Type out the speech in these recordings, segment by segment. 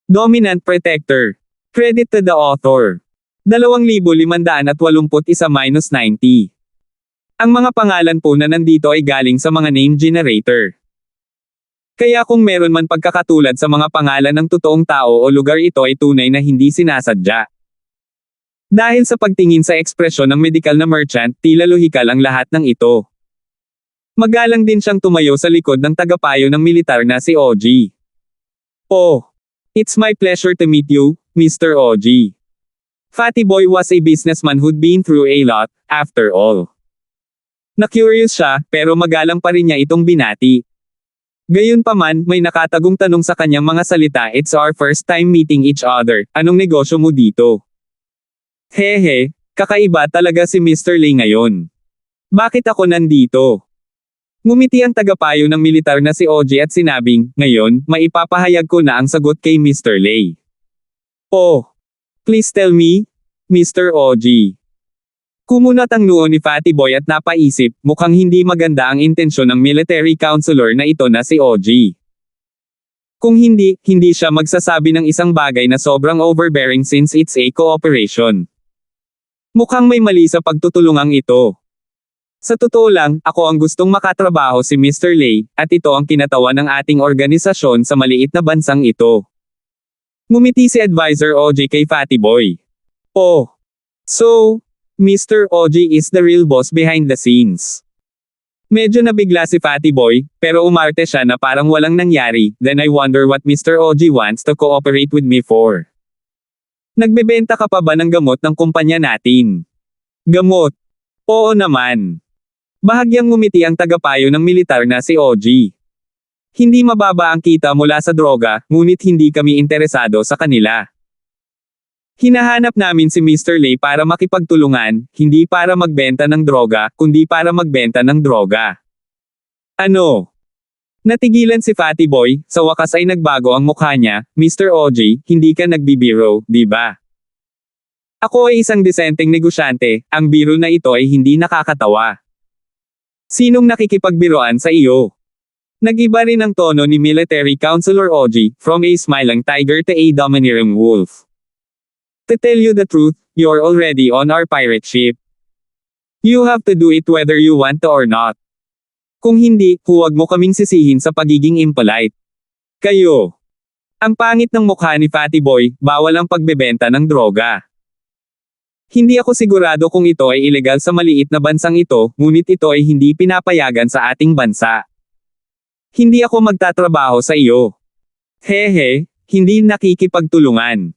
Dominant Protector. Credit to the author. 2,581-90. Ang mga pangalan po na nandito ay galing sa mga name generator. Kaya kung meron man pagkakatulad sa mga pangalan ng totoong tao o lugar, ito ay tunay na hindi sinasadya. Dahil sa pagtingin sa ekspresyon ng medical na merchant, tila lohikal ang lahat ng ito. Magalang din siyang tumayo sa likod ng tagapayo ng militar na si OG. Oh, it's my pleasure to meet you, Mr. OG. Fatty Boy was a businessman who'd been through a lot, after all. Na-curious siya, pero magalang pa rin niya itong binati. Gayunpaman, may nakatagong tanong sa kanyang mga salita. It's our first time meeting each other. Anong negosyo mo dito? Hehe, kakaiba talaga si Mr. Lei ngayon. Bakit ako nandito? Ngumiti ang tagapayo ng militar na si OG at sinabing, ngayon, maipapahayag ko na ang sagot kay Mr. Lei. Oh, please tell me, Mr. OG. Kumunat ang noo ni Fatty Boy at napaisip, mukhang hindi maganda ang intensyon ng military counselor na ito na si OG. Kung hindi siya magsasabi ng isang bagay na sobrang overbearing since it's a cooperation. Mukhang may mali sa pagtutulungang ito. Sa totoo lang, ako ang gustong makatrabaho si Mr. Lei, at ito ang kinatawan ng ating organisasyon sa maliit na bansang ito. Ngumiti si Advisor OG kay Fatty Boy. Oh, so, Mr. OG is the real boss behind the scenes. Medyo nabigla si Fatty Boy, pero umarte siya na parang walang nangyari. Then I wonder what Mr. OG wants to cooperate with me for. Nagbebenta ka pa ba ng gamot ng kumpanya natin? Gamot? Oo naman. Bahagyang ngumiti ang tagapayo ng militar na si OG. Hindi mababa ang kita mula sa droga, ngunit hindi kami interesado sa kanila. Hinahanap namin si Mr. Lei para makipagtulungan, hindi para magbenta ng droga, kundi para magbenta ng droga. Ano? Natigilan si Fatty Boy, sa wakas ay nagbago ang mukha niya. Mr. OG, hindi ka nagbibiro, di ba? Ako ay isang disenteng negosyante, ang biro na ito ay hindi nakakatawa. Sinong nakikipagbiroan sa iyo? Nag-iba rin ang tono ni Military Counselor OG, from a smiling tiger to a domineering wolf. To tell you the truth, you're already on our pirate ship. You have to do it whether you want to or not. Kung hindi, huwag mo kaming sisihin sa pagiging impolite. Kayo. Ang pangit ng mukha ni Fatty Boy, bawal ang pagbebenta ng droga. Hindi ako sigurado kung ito ay ilegal sa maliit na bansang ito, ngunit ito ay hindi pinapayagan sa ating bansa. Hindi ako magtatrabaho sa iyo. Hehe, hindi nakikipagtulungan.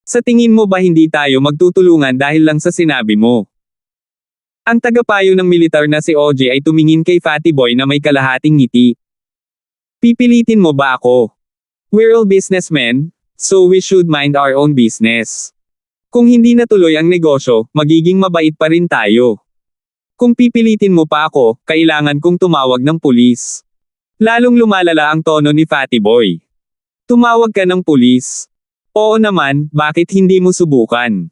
Sa tingin mo ba hindi tayo magtutulungan dahil lang sa sinabi mo? Ang tagapayo ng militar na si OG ay tumingin kay Fatty Boy na may kalahating ngiti. Pipilitin mo ba ako? We're all businessmen, so we should mind our own business. Kung hindi natuloy ang negosyo, magiging mabait pa rin tayo. Kung pipilitin mo pa ako, kailangan kong tumawag ng pulis. Lalong lumalala ang tono ni Fatty Boy. Tumawag ka ng pulis. Oo naman, bakit hindi mo subukan?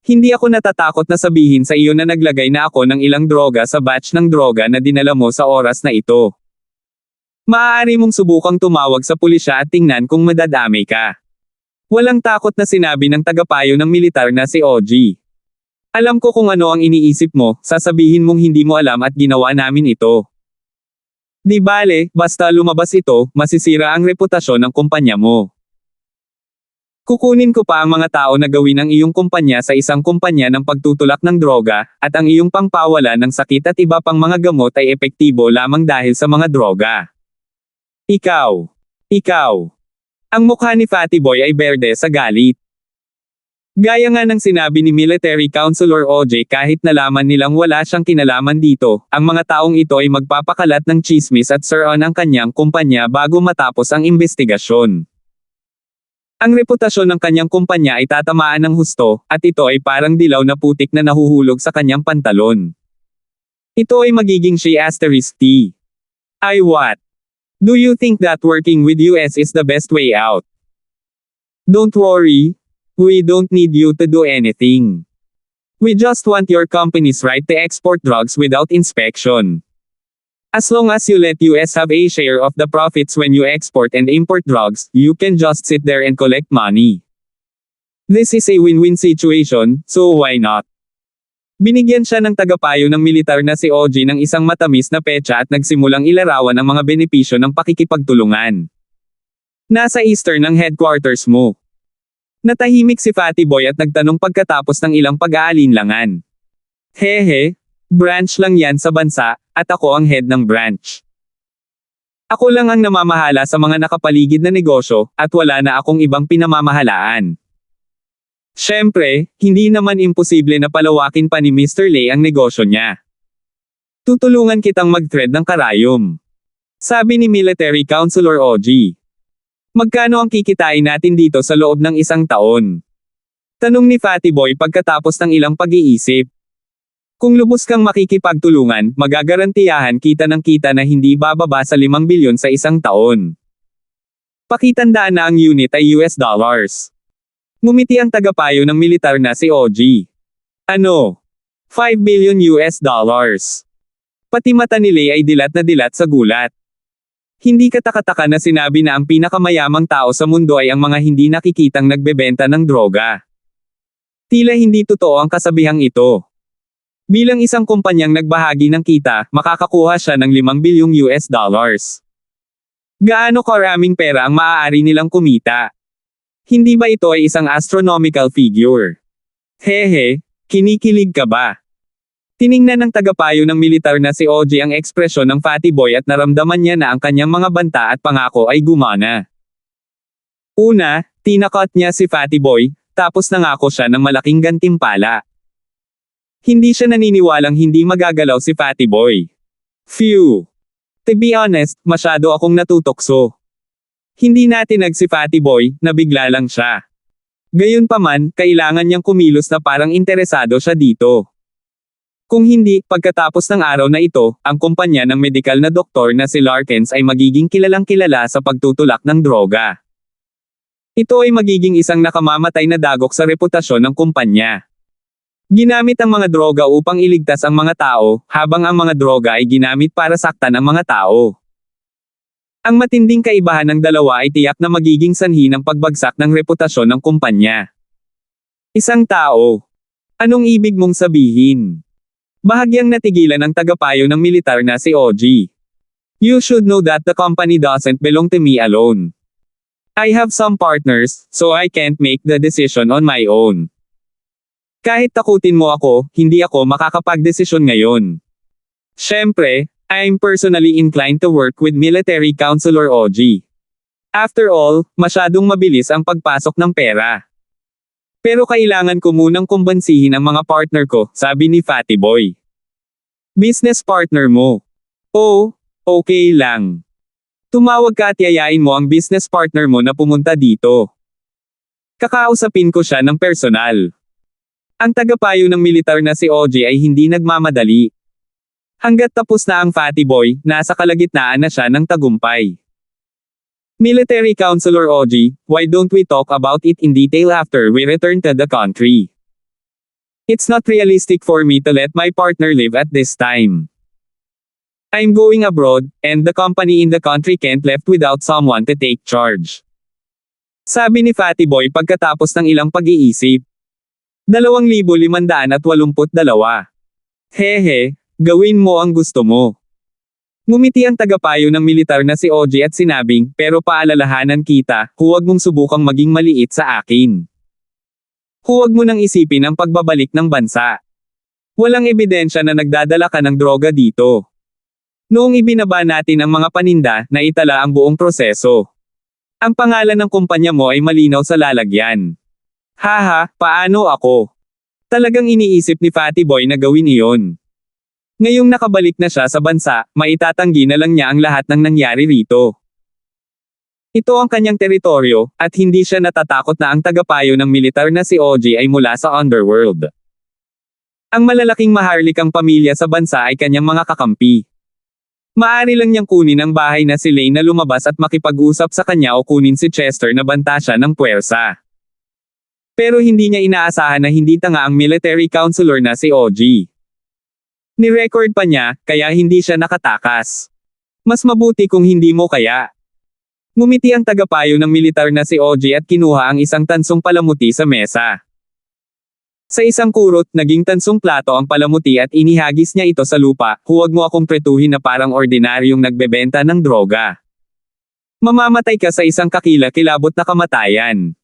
Hindi ako natatakot na sabihin sa iyo na naglagay na ako ng ilang droga sa batch ng droga na dinala mo sa oras na ito. Maaari mong subukang tumawag sa pulisya at tingnan kung madadamay ka. Walang takot na sinabi ng tagapayo ng militar na si OG. Alam ko kung ano ang iniisip mo, sasabihin mong hindi mo alam at ginawa namin ito. Di bale, basta lumabas ito, masisira ang reputasyon ng kumpanya mo. Kukunin ko pa ang mga tao na gawin ang iyong kumpanya sa isang kumpanya ng pagtutulak ng droga, at ang iyong pangpawala ng sakit at iba pang mga gamot ay epektibo lamang dahil sa mga droga. Ikaw. Ang mukha ni Fatty Boy ay berde sa galit. Gaya nga ng sinabi ni Military Counselor OJ, kahit nalaman nilang wala siyang kinalaman dito, ang mga taong ito ay magpapakalat ng chismis at siraan ang kanyang kumpanya bago matapos ang investigasyon. Ang reputasyon ng kanyang kumpanya ay tatamaan ng husto, at ito ay parang dilaw na putik na nahuhulog sa kanyang pantalon. Ito ay magiging she*T. What? Do you think that working with US is the best way out? Don't worry. We don't need you to do anything. We just want your company's right to export drugs without inspection. As long as you let US have a share of the profits when you export and import drugs, you can just sit there and collect money. This is a win-win situation, so why not? Binigyan siya ng tagapayo ng militar na si OG ng isang matamis na petsa at nagsimulang ilarawan ang mga benepisyo ng pakikipagtulungan. Nasa eastern ng headquarters mo. Natahimik si Fatty Boy at nagtanong pagkatapos ng ilang pag-aalinlangan. Hehe, branch lang yan sa bansa, at ako ang head ng branch. Ako lang ang namamahala sa mga nakapaligid na negosyo, at wala na akong ibang pinamamahalaan. Siyempre, hindi naman imposible na palawakin pa ni Mr. Lei ang negosyo niya. Tutulungan kitang mag-thread ng karayom. Sabi ni Military Counselor OG. Magkano ang kikitain natin dito sa loob ng isang taon? Tanong ni Fatty Boy pagkatapos ng ilang pag-iisip. Kung lubos kang makikipagtulungan, magagarantiyahan kita ng kita na hindi bababa sa 5 bilyon sa isang taon. Pakitandaan na ang unit ay US dollars. Ngumiti ang tagapayo ng militar na si OG. Ano? 5 billion US dollars. Pati mata ni Lei ay dilat na dilat sa gulat. Hindi katakataka na sinabi na ang pinakamayamang tao sa mundo ay ang mga hindi nakikitang nagbebenta ng droga. Tila hindi totoo ang kasabihang ito. Bilang isang kumpanyang nagbahagi ng kita, makakakuha siya ng 5 bilyong US dollars. Gaano karaming pera ang maaari nilang kumita? Hindi ba ito ay isang astronomical figure? Hehe, kinikilig ka ba? Tiningnan ng tagapayo ng militar na si OG ang ekspresyon ng Fatty Boy at naramdaman niya na ang kanyang mga banta at pangako ay gumana. Una, tinakot niya si Fatty Boy, tapos nangako siya ng malaking gantimpala. Hindi siya naniniwalang hindi magagalaw si Fatty Boy. Phew! To be honest, masyado akong natutokso. Hindi natinag si Fatty Boy, nabigla lang siya. Gayunpaman, kailangan niyang kumilos na parang interesado siya dito. Kung hindi, pagkatapos ng araw na ito, ang kumpanya ng medikal na doktor na si Larkins ay magiging kilalang-kilala sa pagtutulak ng droga. Ito ay magiging isang nakamamatay na dagok sa reputasyon ng kumpanya. Ginamit ang mga droga upang iligtas ang mga tao, habang ang mga droga ay ginamit para saktan ang mga tao. Ang matinding kaibahan ng dalawa ay tiyak na magiging sanhi ng pagbagsak ng reputasyon ng kumpanya. Isang tao. Anong ibig mong sabihin? Bahagyang natigilan ang tagapayo ng militar na si OG. You should know that the company doesn't belong to me alone. I have some partners, so I can't make the decision on my own. Kahit takutin mo ako, hindi ako makakapagdesisyon ngayon. Siyempre, I'm personally inclined to work with Military Counselor OG. After all, masyadong mabilis ang pagpasok ng pera. Pero kailangan ko munang kumbansihin ang mga partner ko, sabi ni Fatty Boy. Business partner mo. Oh, okay lang. Tumawag ka at yayain mo ang business partner mo na pumunta dito. Kakausapin ko siya ng personal. Ang tagapayo ng militar na si OG ay hindi nagmamadali. Hanggat tapos na ang Fatty Boy, nasa kalagitnaan na siya ng tagumpay. Military Counselor OG, why don't we talk about it in detail after we return to the country? It's not realistic for me to let my partner live at this time. I'm going abroad, and the company in the country can't left without someone to take charge. Sabi ni Fatty Boy pagkatapos ng ilang pag-iisip. 2,582. Hehe, gawin mo ang gusto mo. Ngumiti ang tagapayo ng militar na si OG at sinabing, pero paalalahanan kita, huwag mong subukang maging maliit sa akin. Huwag mo nang isipin ang pagbabalik ng bansa. Walang ebidensya na nagdadala ka ng droga dito. Noong ibinaba natin ang mga paninda, naitala ang buong proseso. Ang pangalan ng kumpanya mo ay malinaw sa lalagyan. Haha, paano ako? Talagang iniisip ni Fatty Boy na gawin iyon. Ngayong nakabalik na siya sa bansa, maitatanggi na lang niya ang lahat ng nangyari rito. Ito ang kanyang teritoryo, at hindi siya natatakot na ang tagapayo ng militar na si OG ay mula sa underworld. Ang malalaking maharlikang pamilya sa bansa ay kanyang mga kakampi. Maaari lang niyang kunin ang bahay na si Lei na lumabas at makipag-usap sa kanya o kunin si Chester na banta siya ng puwersa. Pero hindi niya inaasahan na hindi tanga ang military counselor na si OG. Ni-record pa niya, kaya hindi siya nakatakas. Mas mabuti kung hindi mo kaya. Ngumiti ang tagapayo ng militar na si OG at kinuha ang isang tansong palamuti sa mesa. Sa isang kurot, naging tansong plato ang palamuti at inihagis niya ito sa lupa. Huwag mo akong pretuhin na parang ordinaryong nagbebenta ng droga. Mamamatay ka sa isang kakila-kilabot na kamatayan.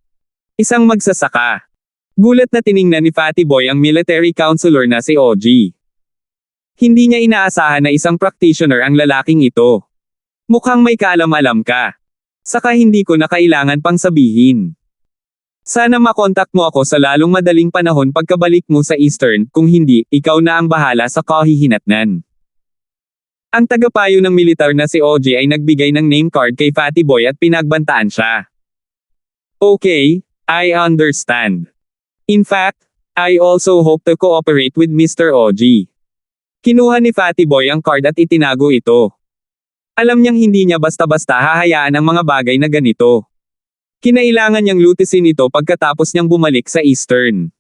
Isang magsasaka. Gulat na tiningnan ni Fatty Boy ang military counselor na si OG. Hindi niya inaasahan na isang practitioner ang lalaking ito. Mukhang may kaalam-alam ka. Saka hindi ko na kailangan pang sabihin. Sana makontak mo ako sa lalong madaling panahon pagkabalik mo sa Eastern, kung hindi, ikaw na ang bahala sa kahihinatnan. Ang tagapayo ng militar na si OG ay nagbigay ng name card kay Fatty Boy at pinagbantaan siya. Okay, I understand. In fact, I also hope to cooperate with Mr. OG. Kinuha ni Fatty Boy ang card at itinago ito. Alam niyang hindi niya basta-basta hahayaan ang mga bagay na ganito. Kinailangan niyang lutisin ito pagkatapos niyang bumalik sa Eastern.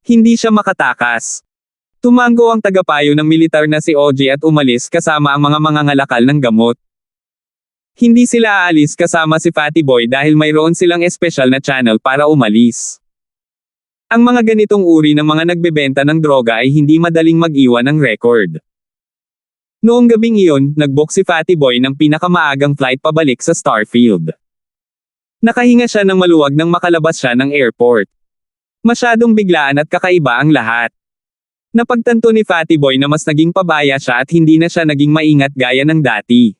Hindi siya makatakas. Tumango ang tagapayo ng militar na si OG at umalis kasama ang mga mangangalakal ng gamot. Hindi sila aalis kasama si Fatty Boy dahil mayroon silang espesyal na channel para umalis. Ang mga ganitong uri ng mga nagbebenta ng droga ay hindi madaling mag-iwan ng record. Noong gabing iyon, nag-book si Fatty Boy ng pinakamaagang flight pabalik sa Starfield. Nakahinga siya ng maluwag nang makalabas siya ng airport. Masyadong biglaan at kakaiba ang lahat. Napagtanto ni Fatty Boy na mas naging pabaya siya at hindi na siya naging maingat gaya ng dati.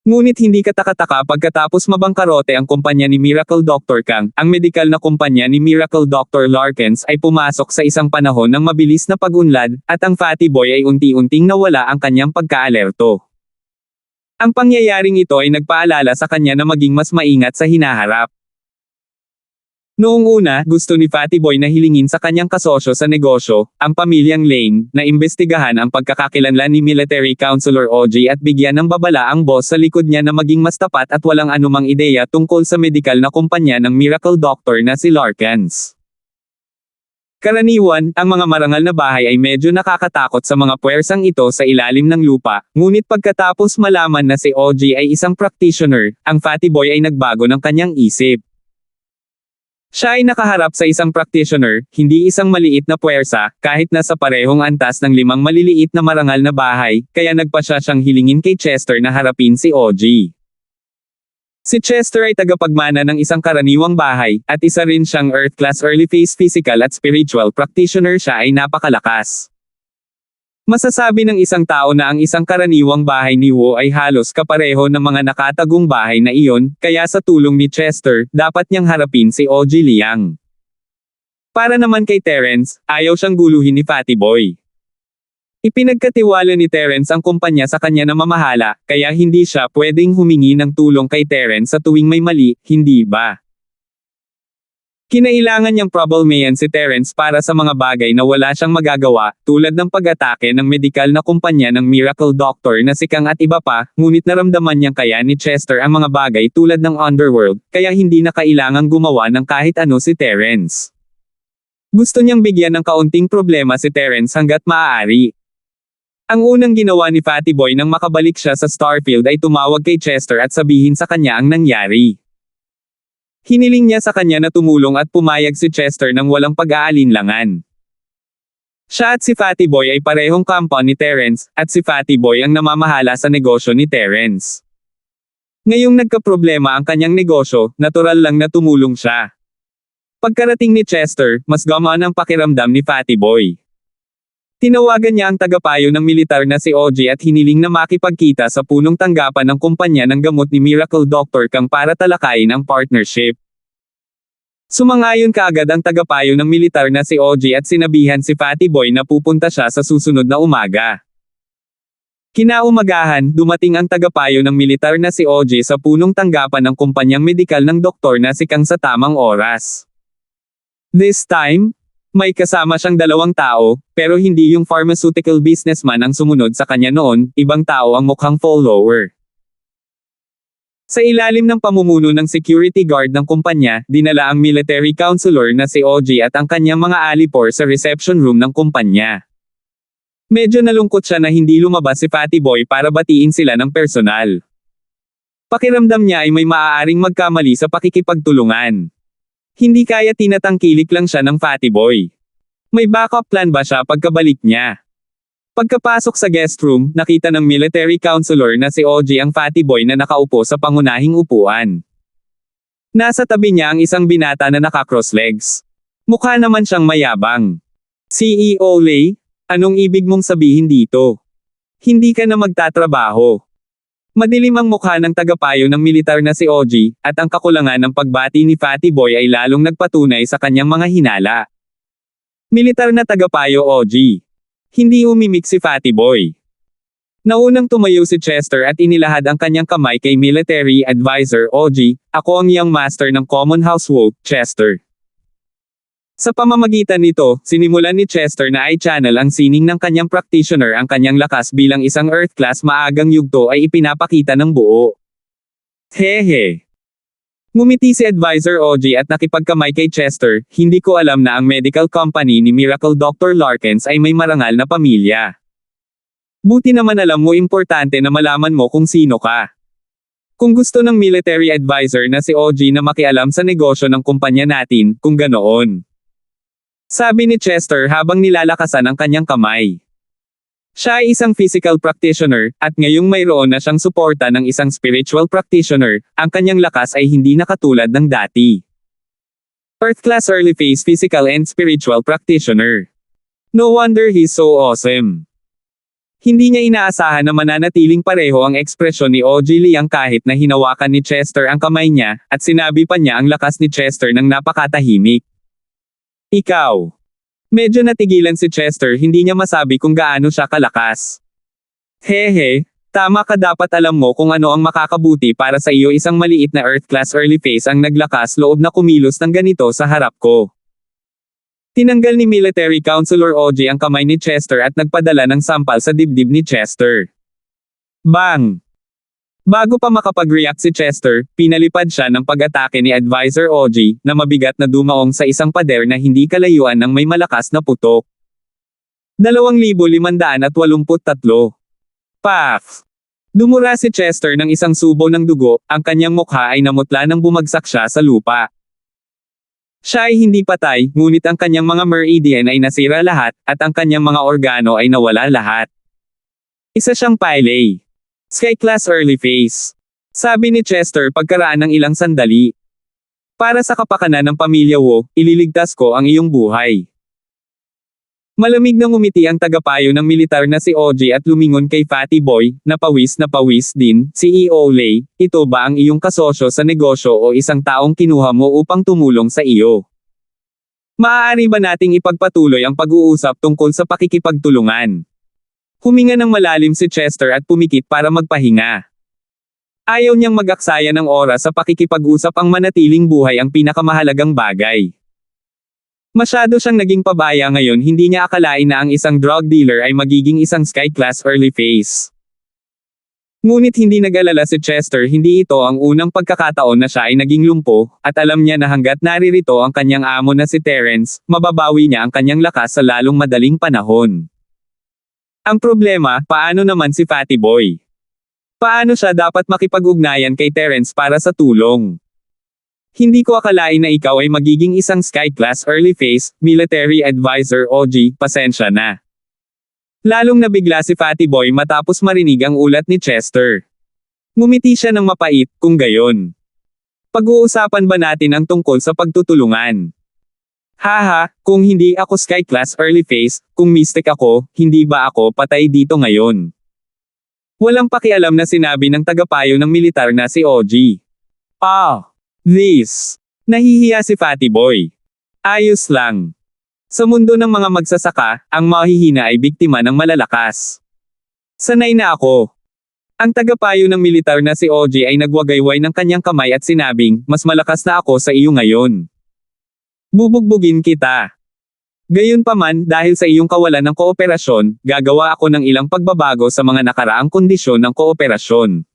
Ngunit hindi katakataka pagkatapos mabangkarote ang kumpanya ni Miracle Dr. Kang, ang medikal na kumpanya ni Miracle Dr. Larkins ay pumasok sa isang panahon ng mabilis na pag-unlad, at ang Fatty Boy ay unti-unting nawala ang kanyang pagkaalerto. Ang pangyayaring ito ay nagpaalala sa kanya na maging mas maingat sa hinaharap. Noong una, gusto ni Fatty Boy na hilingin sa kanyang kasosyo sa negosyo, ang pamilyang Lane, na imbestigahan ang pagkakakilanlan ni Military Counselor OG at bigyan ng babala ang boss sa likod niya na maging mas tapat at walang anumang ideya tungkol sa medikal na kumpanya ng Miracle Doctor na si Larkins. Karaniwan, ang mga marangal na bahay ay medyo nakakatakot sa mga puwersang ito sa ilalim ng lupa, ngunit pagkatapos malaman na si OG ay isang practitioner, ang Fatty Boy ay nagbago ng kanyang isip. Siya ay nakaharap sa isang practitioner, hindi isang maliit na puwersa, kahit nasa parehong antas ng 5 maliliit na marangal na bahay, kaya nagpasya siyang hilingin kay Chester na harapin si OG. Si Chester ay tagapagmana ng isang karaniwang bahay, at isa rin siyang Earth-class early-phase physical at spiritual practitioner. Siya ay napakalakas. Masasabi ng isang tao na ang isang karaniwang bahay ni Wu ay halos kapareho ng mga nakatagong bahay na iyon, kaya sa tulong ni Chester, dapat niyang harapin si OG Liang. Para naman kay Terence, ayaw siyang guluhin ni Fatty Boy. Ipinagkatiwala ni Terence ang kumpanya sa kanya na mamahala, kaya hindi siya pwedeng humingi ng tulong kay Terence sa tuwing may mali, hindi ba? Kinailangan niyang problemayan si Terence para sa mga bagay na wala siyang magagawa, tulad ng pag-atake ng medikal na kumpanya ng Miracle Doctor na si Kang at iba pa, ngunit naramdaman niyang kaya ni Chester ang mga bagay tulad ng Underworld, kaya hindi na kailangang gumawa ng kahit ano si Terence. Gusto niyang bigyan ng kaunting problema si Terence hanggat maaari. Ang unang ginawa ni Fatty Boy nang makabalik siya sa Starfield ay tumawag kay Chester at sabihin sa kanya ang nangyari. Hiniling niya sa kanya na tumulong at pumayag si Chester nang walang pag-aalinlangan. Siya at si Fatty Boy ay parehong kampo ni Terence, at si Fatty Boy ang namamahala sa negosyo ni Terence. Ngayong nagkaproblema ang kanyang negosyo, natural lang na tumulong siya. Pagkarating ni Chester, mas gumaan ang pakiramdam ni Fatty Boy. Tinawagan niya ang tagapayo ng militar na si OG at hiniling na makipagkita sa punong tanggapan ng kumpanya ng gamot ni Miracle Dr. Kang para talakayin ang partnership. Sumang-ayon kaagad ang tagapayo ng militar na si OG at sinabihan si Fatty Boy na pupunta siya sa susunod na umaga. Kinaumagahan, dumating ang tagapayo ng militar na si OG sa punong tanggapan ng kumpanyang medikal ng doktor na si Kang sa tamang oras. This time, may kasama siyang 2 tao, pero hindi yung pharmaceutical businessman ang sumunod sa kanya noon, ibang tao ang mukhang follower. Sa ilalim ng pamumuno ng security guard ng kumpanya, dinala ang military counselor na si OG at ang kanyang mga alipor sa reception room ng kumpanya. Medyo nalungkot siya na hindi lumabas si Fatty Boy para batiin sila ng personal. Pakiramdam niya ay may maaaring magkamali sa pakikipagtulungan. Hindi kaya tinatangkilik lang siya ng Fatty Boy. May backup plan ba siya pagkabalik niya? Pagkapasok sa guest room, nakita ng military counselor na si OG ang Fatty Boy na nakaupo sa pangunahing upuan. Nasa tabi niya ang isang binata na naka-cross legs. Mukha naman siyang mayabang. CEO Lay, anong ibig mong sabihin dito? Hindi ka na magtatrabaho. Madilim ang mukha ng tagapayo ng militar na si OG, at ang kakulangan ng pagbati ni Fatty Boy ay lalong nagpatunay sa kanyang mga hinala. Militar na tagapayo OG. Hindi umimik si Fatty Boy. Naunang tumayo si Chester at inilahad ang kanyang kamay kay military advisor OG, ako ang young master ng Common Household, Chester. Sa pamamagitan nito, sinimulan ni Chester na i-channel ang sining ng kanyang practitioner ang kanyang lakas bilang isang Earth-class maagang yugto ay ipinapakita ng buo. Hehe. Ngumiti si Advisor OG at nakipagkamay kay Chester, hindi ko alam na ang medical company ni Miracle Dr. Larkins ay may marangal na pamilya. Buti naman alam mo importante na malaman mo kung sino ka. Kung gusto ng military advisor na si OG na makialam sa negosyo ng kumpanya natin, kung ganoon. Sabi ni Chester habang nilalakasan ang kanyang kamay. Siya ay isang physical practitioner, at ngayong mayroon na siyang suporta ng isang spiritual practitioner, ang kanyang lakas ay hindi na katulad ng dati. Earth-class early phase physical and spiritual practitioner. No wonder he's so awesome. Hindi niya inaasahan na mananatiling pareho ang ekspresyon ni OG Liang kahit na hinawakan ni Chester ang kamay niya, at sinabi pa niya ang lakas ni Chester ng napakatahimik. Ikaw. Medyo natigilan si Chester, hindi niya masabi kung gaano siya kalakas. Hehe, tama ka, dapat alam mo kung ano ang makakabuti para sa iyo. Isang maliit na Earth-class early phase ang naglakas loob na kumilos ng ganito sa harap ko. Tinanggal ni military counselor OG ang kamay ni Chester at nagpadala ng sampal sa dibdib ni Chester. Bang! Bago pa makapag-react si Chester, pinalipad siya ng pag-atake ni Advisor OG, na mabigat na dumaong sa isang pader na hindi kalayuan ng may malakas na putok. 2,583. Paf! Dumura si Chester ng isang subo ng dugo, ang kanyang mukha ay namutla nang bumagsak siya sa lupa. Siya ay hindi patay, ngunit ang kanyang mga meridian ay nasira lahat, at ang kanyang mga organo ay nawala lahat. Isa siyang Pyle. Sky-class early phase. Sabi ni Chester pagkaraan ng ilang sandali. Para sa kapakanan ng pamilya Wu, ililigtas ko ang iyong buhay. Malamig na ngumiti ang tagapayo ng militar na si OG at lumingon kay Fatty Boy, na pawis din, CEO Lay, ito ba ang iyong kasosyo sa negosyo o isang taong kinuha mo upang tumulong sa iyo? Maaari ba nating ipagpatuloy ang pag-uusap tungkol sa pakikipagtulungan? Huminga ng malalim si Chester at pumikit para magpahinga. Ayaw niyang mag-aksaya ng oras sa pakikipag-usap, ang manatiling buhay ang pinakamahalagang bagay. Masyado siyang naging pabaya ngayon, hindi niya akalain na ang isang drug dealer ay magiging isang sky-class early phase. Ngunit hindi nag-alala si Chester, hindi ito ang unang pagkakataon na siya ay naging lumpo, at alam niya na hanggat naririto ang kanyang amo na si Terence, mababawi niya ang kanyang lakas sa lalong madaling panahon. Ang problema, paano naman si Fatty Boy? Paano siya dapat makipag-ugnayan kay Terence para sa tulong? Hindi ko akalain na ikaw ay magiging isang sky-class early phase, military advisor OG, pasensya na. Lalong nabigla si Fatty Boy matapos marinig ang ulat ni Chester. Ngumiti siya ng mapait, kung gayon. Pag-uusapan ba natin ang tungkol sa pagtutulungan? Haha, kung hindi ako sky-class early phase, kung mystic ako, hindi ba ako patay dito ngayon? Walang pakialam na sinabi ng tagapayo ng militar na si OG. This. Nahihiya si Fatty Boy. Ayos lang. Sa mundo ng mga magsasaka, ang mahihina ay biktima ng malalakas. Sanay na ako. Ang tagapayo ng militar na si OG ay nagwagayway ng kanyang kamay at sinabing, mas malakas na ako sa iyo ngayon. Bubugbugin kita. Gayunpaman, dahil sa iyong kawalan ng kooperasyon, gagawa ako ng ilang pagbabago sa mga nakaraang kondisyon ng kooperasyon.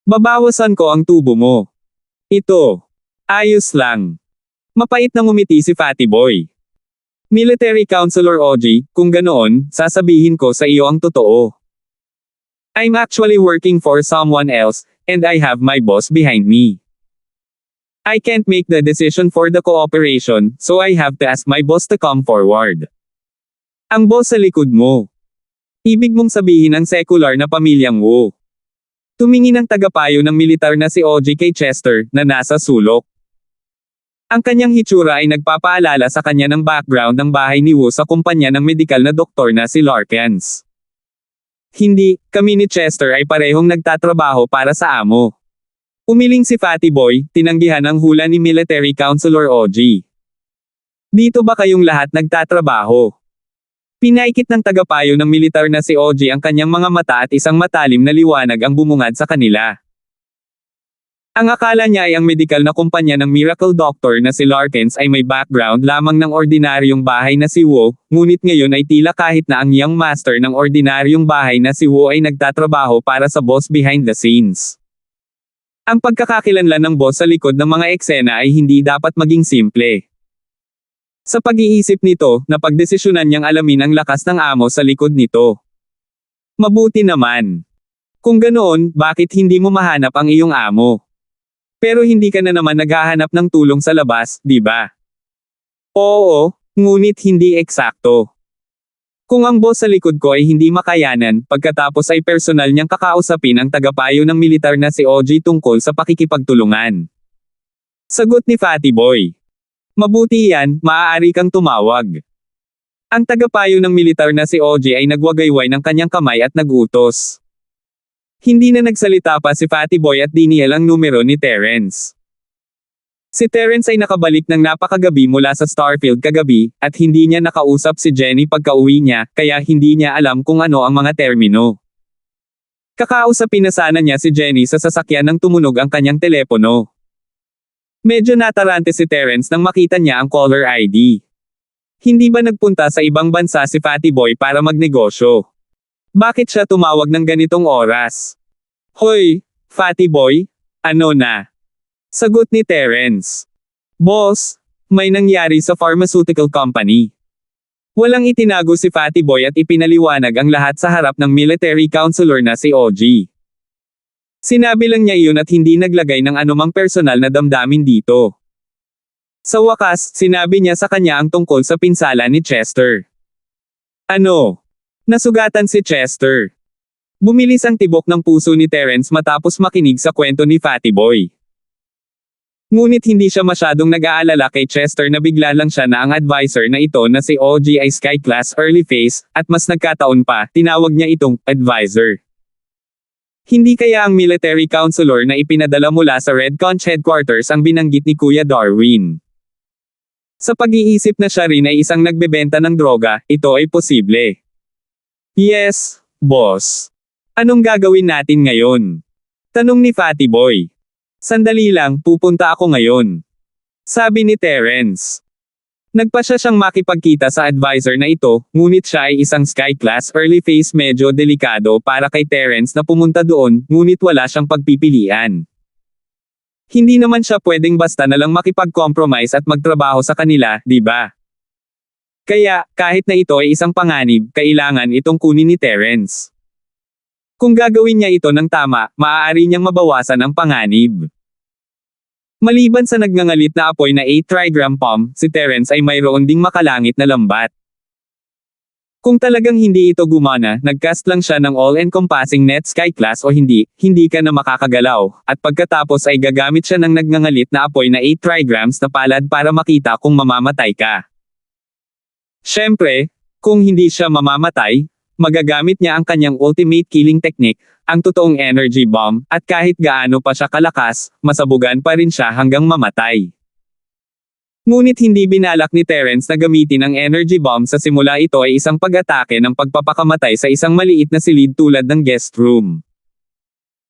Babawasan ko ang tubo mo. Ito. Ayos lang. Mapait na ngumiti si Fatty Boy. Military Counselor OG, kung ganoon, sasabihin ko sa iyo ang totoo. I'm actually working for someone else, and I have my boss behind me. I can't make the decision for the cooperation, so I have to ask my boss to come forward. Ang boss sa likod mo. Ibig mong sabihin ang secular na pamilyang Wu. Tumingin ang tagapayo ng militar na si OG kay Chester, na nasa sulok. Ang kanyang hitsura ay nagpapaalala sa kanya ng background ng bahay ni Wu sa kumpanya ng medikal na doktor na si Larkins. Hindi, kami ni Chester ay parehong nagtatrabaho para sa amo. Umiling si Fatty Boy, tinanggihan ang hula ni Military Counselor OG. Dito ba kayong lahat nagtatrabaho? Pinaikit ng tagapayo ng militar na si OG ang kanyang mga mata at isang matalim na liwanag ang bumungad sa kanila. Ang akala niya ay ang medikal na kumpanya ng miracle doctor na si Larkins ay may background lamang ng ordinaryong bahay na si Wu, ngunit ngayon ay tila kahit na ang young master ng ordinaryong bahay na si Wu ay nagtatrabaho para sa boss behind the scenes. Ang pagkakakilanlan ng boss sa likod ng mga eksena ay hindi dapat maging simple. Sa pag-iisip nito, napagdesisyonan niyang alamin ang lakas ng amo sa likod nito. Mabuti naman. Kung ganoon, bakit hindi mo mahanap ang iyong amo? Pero hindi ka na naman naghahanap ng tulong sa labas, di ba? Oo, ngunit hindi eksakto. Kung ang boss sa likod ko ay hindi makayanan, pagkatapos ay personal niyang kakausapin ang tagapayo ng militar na si OG tungkol sa pakikipagtulungan. Sagot ni Fatty Boy. Mabuti yan, maaari kang tumawag. Ang tagapayo ng militar na si OG ay nagwagayway ng kanyang kamay at nagutos. Hindi na nagsalita pa si Fatty Boy at dinial ang numero ni Terence. Si Terence ay nakabalik ng napakagabi mula sa Starfield kagabi, at hindi niya nakausap si Jenny pagka-uwi niya, kaya hindi niya alam kung ano ang mga termino. Kakausapin na sana niya si Jenny sa sasakyan nang tumunog ang kanyang telepono. Medyo natarante si Terence nang makita niya ang caller ID. Hindi ba nagpunta sa ibang bansa si Fatty Boy para magnegosyo? Bakit siya tumawag ng ganitong oras? Hoy, Fatty Boy, ano na? Sagot ni Terence. Boss, may nangyari sa pharmaceutical company. Walang itinago si Fatty Boy at ipinaliwanag ang lahat sa harap ng military counselor na si OG. Sinabi lang niya iyon at hindi naglagay ng anumang personal na damdamin dito. Sa wakas, sinabi niya sa kanya ang tungkol sa pinsala ni Chester. Ano? Nasugatan si Chester. Bumilis ang tibok ng puso ni Terence matapos makinig sa kwento ni Fatty Boy. Ngunit hindi siya masyadong nag-aalala kay Chester na bigla lang siya na ang advisor na ito na si OG ay Sky Class Early Phase, at mas nagkataon pa, tinawag niya itong advisor. Hindi kaya ang military counselor na ipinadala mula sa Red Conch headquarters ang binanggit ni Kuya Darwin. Sa pag-iisip na siya rin ay isang nagbebenta ng droga, ito ay posible. Yes, boss. Anong gagawin natin ngayon? Tanong ni Fatty Boy. Sandali lang, pupunta ako ngayon. Sabi ni Terence. Nagpasya siyang makipagkita sa advisor na ito, ngunit siya ay isang Sky Class Early Phase, medyo delikado para kay Terence na pumunta doon, ngunit wala siyang pagpipilian. Hindi naman siya pwedeng basta na lang makipag-compromise at magtrabaho sa kanila, di ba? Kaya, kahit na ito ay isang panganib, kailangan itong kunin ni Terence. Kung gagawin niya ito ng tama, maaari niyang mabawasan ang panganib. Maliban sa nagngangalit na apoy na 8 trigram bomb, si Terence ay mayroon ding makalangit na lambat. Kung talagang hindi ito gumana, nagcast lang siya ng all-encompassing net Sky Class o hindi ka na makakagalaw, at pagkatapos ay gagamit siya ng nagngangalit na apoy na 8 trigrams na palad para makita kung mamamatay ka. Siyempre, kung hindi siya mamamatay, magagamit niya ang kanyang ultimate killing technique, ang totoong energy bomb, at kahit gaano pa siya kalakas, masabugan pa rin siya hanggang mamatay. Ngunit hindi binalak ni Terence na gamitin ang energy bomb sa simula, ito ay isang pag-atake ng pagpapakamatay sa isang maliit na silid tulad ng guest room.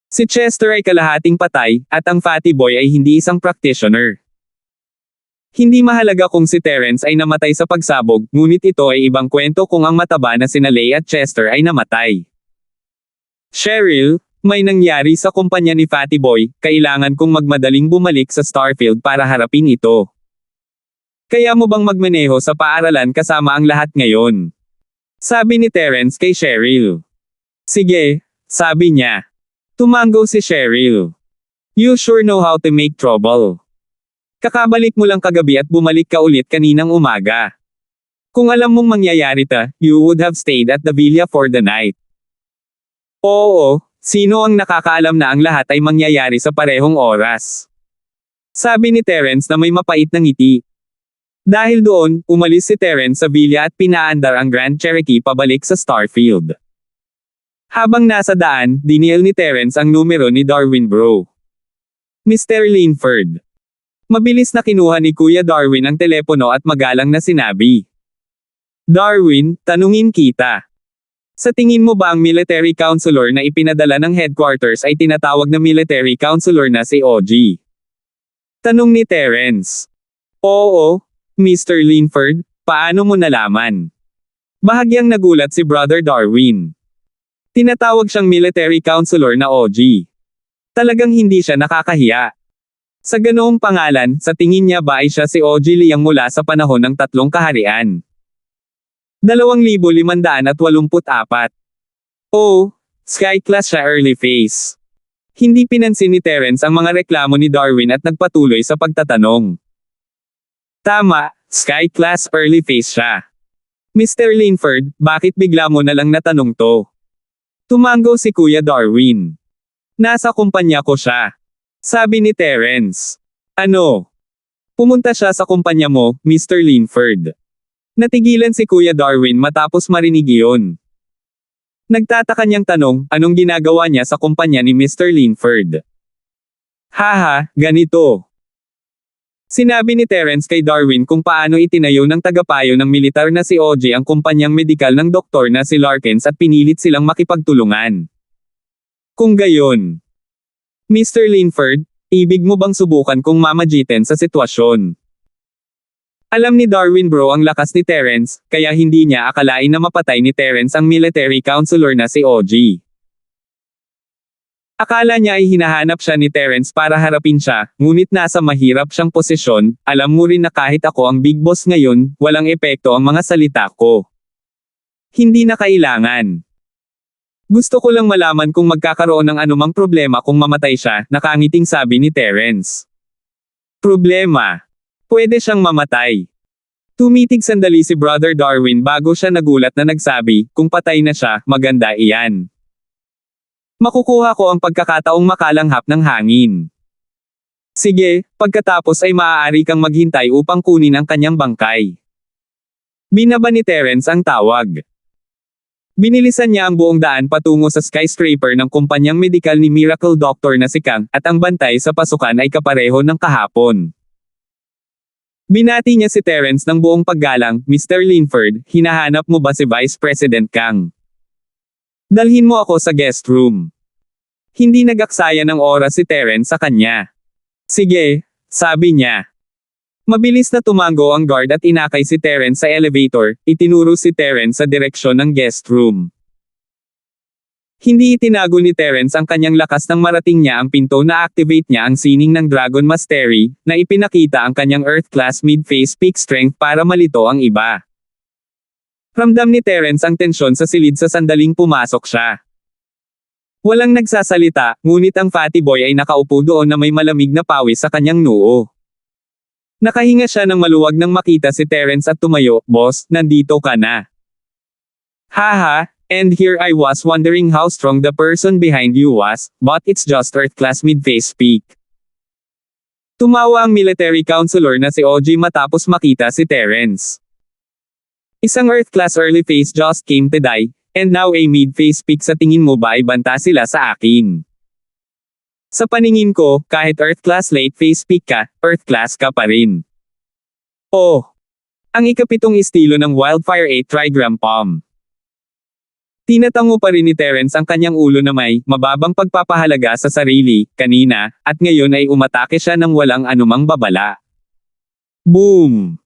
Si Chester ay kalahating patay, at ang Fatty Boy ay hindi isang practitioner. Hindi mahalaga kung si Terence ay namatay sa pagsabog, ngunit ito ay ibang kwento kung ang mataba na sina Lay at Chester ay namatay. Cheryl, may nangyari sa kumpanya ni Fatty Boy, kailangan kong magmadaling bumalik sa Starfield para harapin ito. Kaya mo bang magmaneho sa paaralan kasama ang lahat ngayon? Sabi ni Terence kay Cheryl. Sige, sabi niya. Tumango si Cheryl. You sure know how to make trouble. Kakabalik mo lang kagabi at bumalik ka ulit kaninang umaga. Kung alam mong mangyayari you would have stayed at the villa for the night. Oo, sino ang nakakaalam na ang lahat ay mangyayari sa parehong oras? Sabi ni Terence na may mapait na ngiti. Dahil doon, umalis si Terence sa villa at pinaandar ang Grand Cherokee pabalik sa Starfield. Habang nasa daan, dinial ni Terence ang numero ni Darwin Bro. Mr. Linford. Mabilis na kinuha ni Kuya Darwin ang telepono at magalang na sinabi. Darwin, tanungin kita. Sa tingin mo ba ang military counselor na ipinadala ng headquarters ay tinatawag na military counselor na si OG? Tanong ni Terence. Oo, Mr. Linford, paano mo nalaman? Bahagyang nagulat si Brother Darwin. Tinatawag siyang military counselor na OG. Talagang hindi siya nakakahiya. Sa ganoong pangalan, sa tingin niya ba ay siya si OG Liang mula sa panahon ng tatlong kaharian? 2584. Oh, sky class siya early phase. Hindi pinansin ni Terence ang mga reklamo ni Darwin at nagpatuloy sa pagtatanong. Tama, sky class early phase siya. Mr. Linford, bakit bigla mo na lang natanong to? Tumango si Kuya Darwin. Nasa kumpanya ko siya. Sabi ni Terence. Ano? Pumunta siya sa kumpanya mo, Mr. Linford. Natigilan si Kuya Darwin matapos marinig iyon. Nagtataka niyang tanong, anong ginagawa niya sa kumpanya ni Mr. Linford? Haha, ganito. Sinabi ni Terence kay Darwin kung paano itinayo ng tagapayo ng militar na si OG ang kumpanyang medikal ng doktor na si Larkins at pinilit silang makipagtulungan. Kung gayon, Mr. Linford, ibig mo bang subukan kung mamagitan sa sitwasyon? Alam ni Darwin Bro ang lakas ni Terence, kaya hindi niya akalain na mapatay ni Terence ang military counselor na si OG. Akala niya ay hinahanap siya ni Terence para harapin siya, ngunit nasa mahirap siyang posisyon. Alam mo rin na kahit ako ang big boss ngayon, walang epekto ang mga salita ko. Hindi na kailangan. Gusto ko lang malaman kung magkakaroon ng anumang problema kung mamatay siya, nakangiting sabi ni Terence. Problema. Pwede siyang mamatay. Tumitig sandali si Brother Darwin bago siya nagulat na nagsabi, kung patay na siya, maganda iyan. Makukuha ko ang pagkakataong makalanghap ng hangin. Sige, pagkatapos ay maaari kang maghintay upang kunin ang kanyang bangkay. Binaba ni Terence ang tawag. Binilisan niya ang buong daan patungo sa skyscraper ng kumpanyang medikal ni Miracle Doctor na si Kang, at ang bantay sa pasukan ay kapareho ng kahapon. Binati niya si Terence ng buong paggalang, Mr. Linford, hinahanap mo ba si Vice President Kang? Dalhin mo ako sa guest room. Hindi nagaksaya ng oras si Terence sa kanya. Sige, sabi niya. Mabilis na tumango ang guard at inakay si Terence sa elevator, itinuro si Terence sa direksyon ng guest room. Hindi itinago ni Terence ang kanyang lakas nang marating niya ang pinto na activate niya ang sining ng Dragon Mastery, na ipinakita ang kanyang Earth-class mid-phase peak strength para malito ang iba. Ramdam ni Terence ang tensyon sa silid sa sandaling pumasok siya. Walang nagsasalita, ngunit ang fatty boy ay nakaupo doon na may malamig na pawis sa kanyang noo. Nakahinga siya nang maluwag nang makita si Terence at tumayo, Boss, nandito ka na. Haha, and here I was wondering how strong the person behind you was, but it's just Earth-class mid-phase peak. Tumawa ang military counselor na si OG matapos makita si Terence. Isang Earth-class early phase just came to die, and now a mid-phase peak. Sa tingin mo ba ay banta sila sa akin? Sa paningin ko, kahit Earth-class late phase peak ka, Earth-class ka pa rin. Oh! Ang ikapitong estilo ng Wildfire 8 Trigram Palm. Tinatango pa rin ni Terence ang kanyang ulo na may mababang pagpapahalaga sa sarili, kanina, at ngayon ay umatake siya ng walang anumang babala. Boom!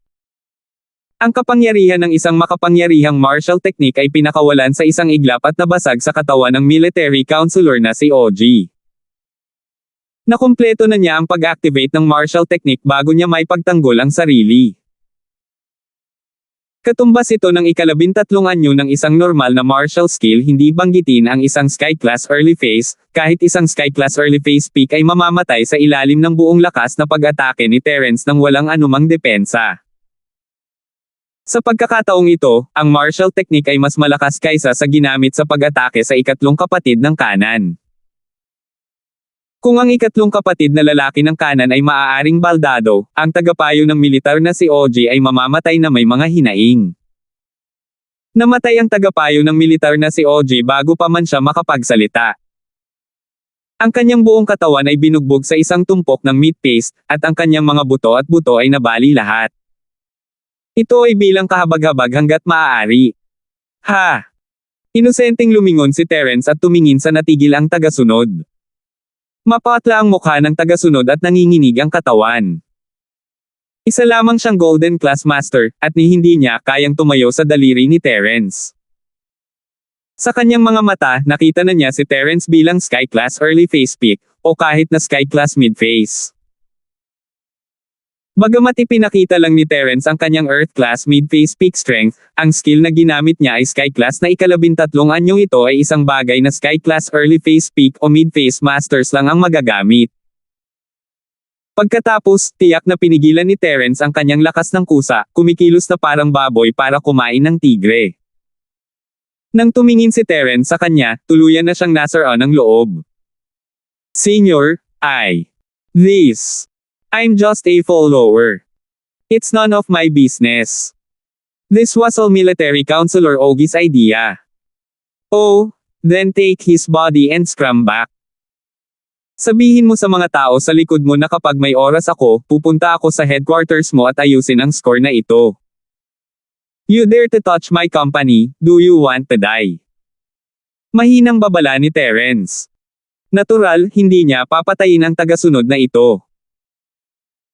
Ang kapangyarihan ng isang makapangyarihang martial technique ay pinakawalan sa isang iglap at nabasag sa katawan ng military counselor na si OG. Nakumpleto na niya ang pag-activate ng martial technique bago niya may pagtanggol ang sarili. Katumbas ito ng ika-13 anyo ng isang normal na martial skill, hindi banggitin ang isang Sky Class Early Phase, kahit isang Sky Class Early Phase peak ay mamamatay sa ilalim ng buong lakas na pag-atake ni Terence nang walang anumang depensa. Sa pagkakataong ito, ang martial technique ay mas malakas kaysa sa ginamit sa pag-atake sa ikatlong kapatid ng kanan. Kung ang ikatlong kapatid na lalaki ng kanan ay maaaring baldado, ang tagapayo ng militar na si Oji ay mamamatay na may mga hinaing. Namatay ang tagapayo ng militar na si Oji bago pa man siya makapagsalita. Ang kanyang buong katawan ay binugbog sa isang tumpok ng meat paste, at ang kanyang mga buto at buto ay nabali lahat. Ito ay bilang kahabag-habag hanggat maaari. Ha! Inosenteng lumingon si Terence at tumingin sa natigil ang tagasunod. Mapatla ang mukha ng tagasunod at nanginginig ang katawan. Isa lamang siyang Golden Class Master, at hindi niya kayang tumayo sa daliri ni Terence. Sa kanyang mga mata, nakita na niya si Terence bilang Sky Class Early Phase Peak, o kahit na Sky Class Mid Phase. Bagamat ipinakita lang ni Terence ang kanyang Earth Class Mid-Phase Peak Strength, ang skill na ginamit niya ay Sky Class na ika-13 anyong ito ay isang bagay na Sky Class Early Phase Peak o Mid-Phase Masters lang ang magagamit. Pagkatapos, tiyak na pinigilan ni Terence ang kanyang lakas ng kusa, kumikilos na parang baboy para kumain ng tigre. Nang tumingin si Terence sa kanya, tuluyan na siyang nasaraan ng loob. Senior, I'm just a follower. It's none of my business. This was all military counselor Ogi's idea. Oh, then take his body and scram back. Sabihin mo sa mga tao sa likod mo na kapag may oras ako, pupunta ako sa headquarters mo at ayusin ang score na ito. You dare to touch my company, do you want to die? Mahinang babala ni Terence. Natural, hindi niya papatayin ang tagasunod na ito.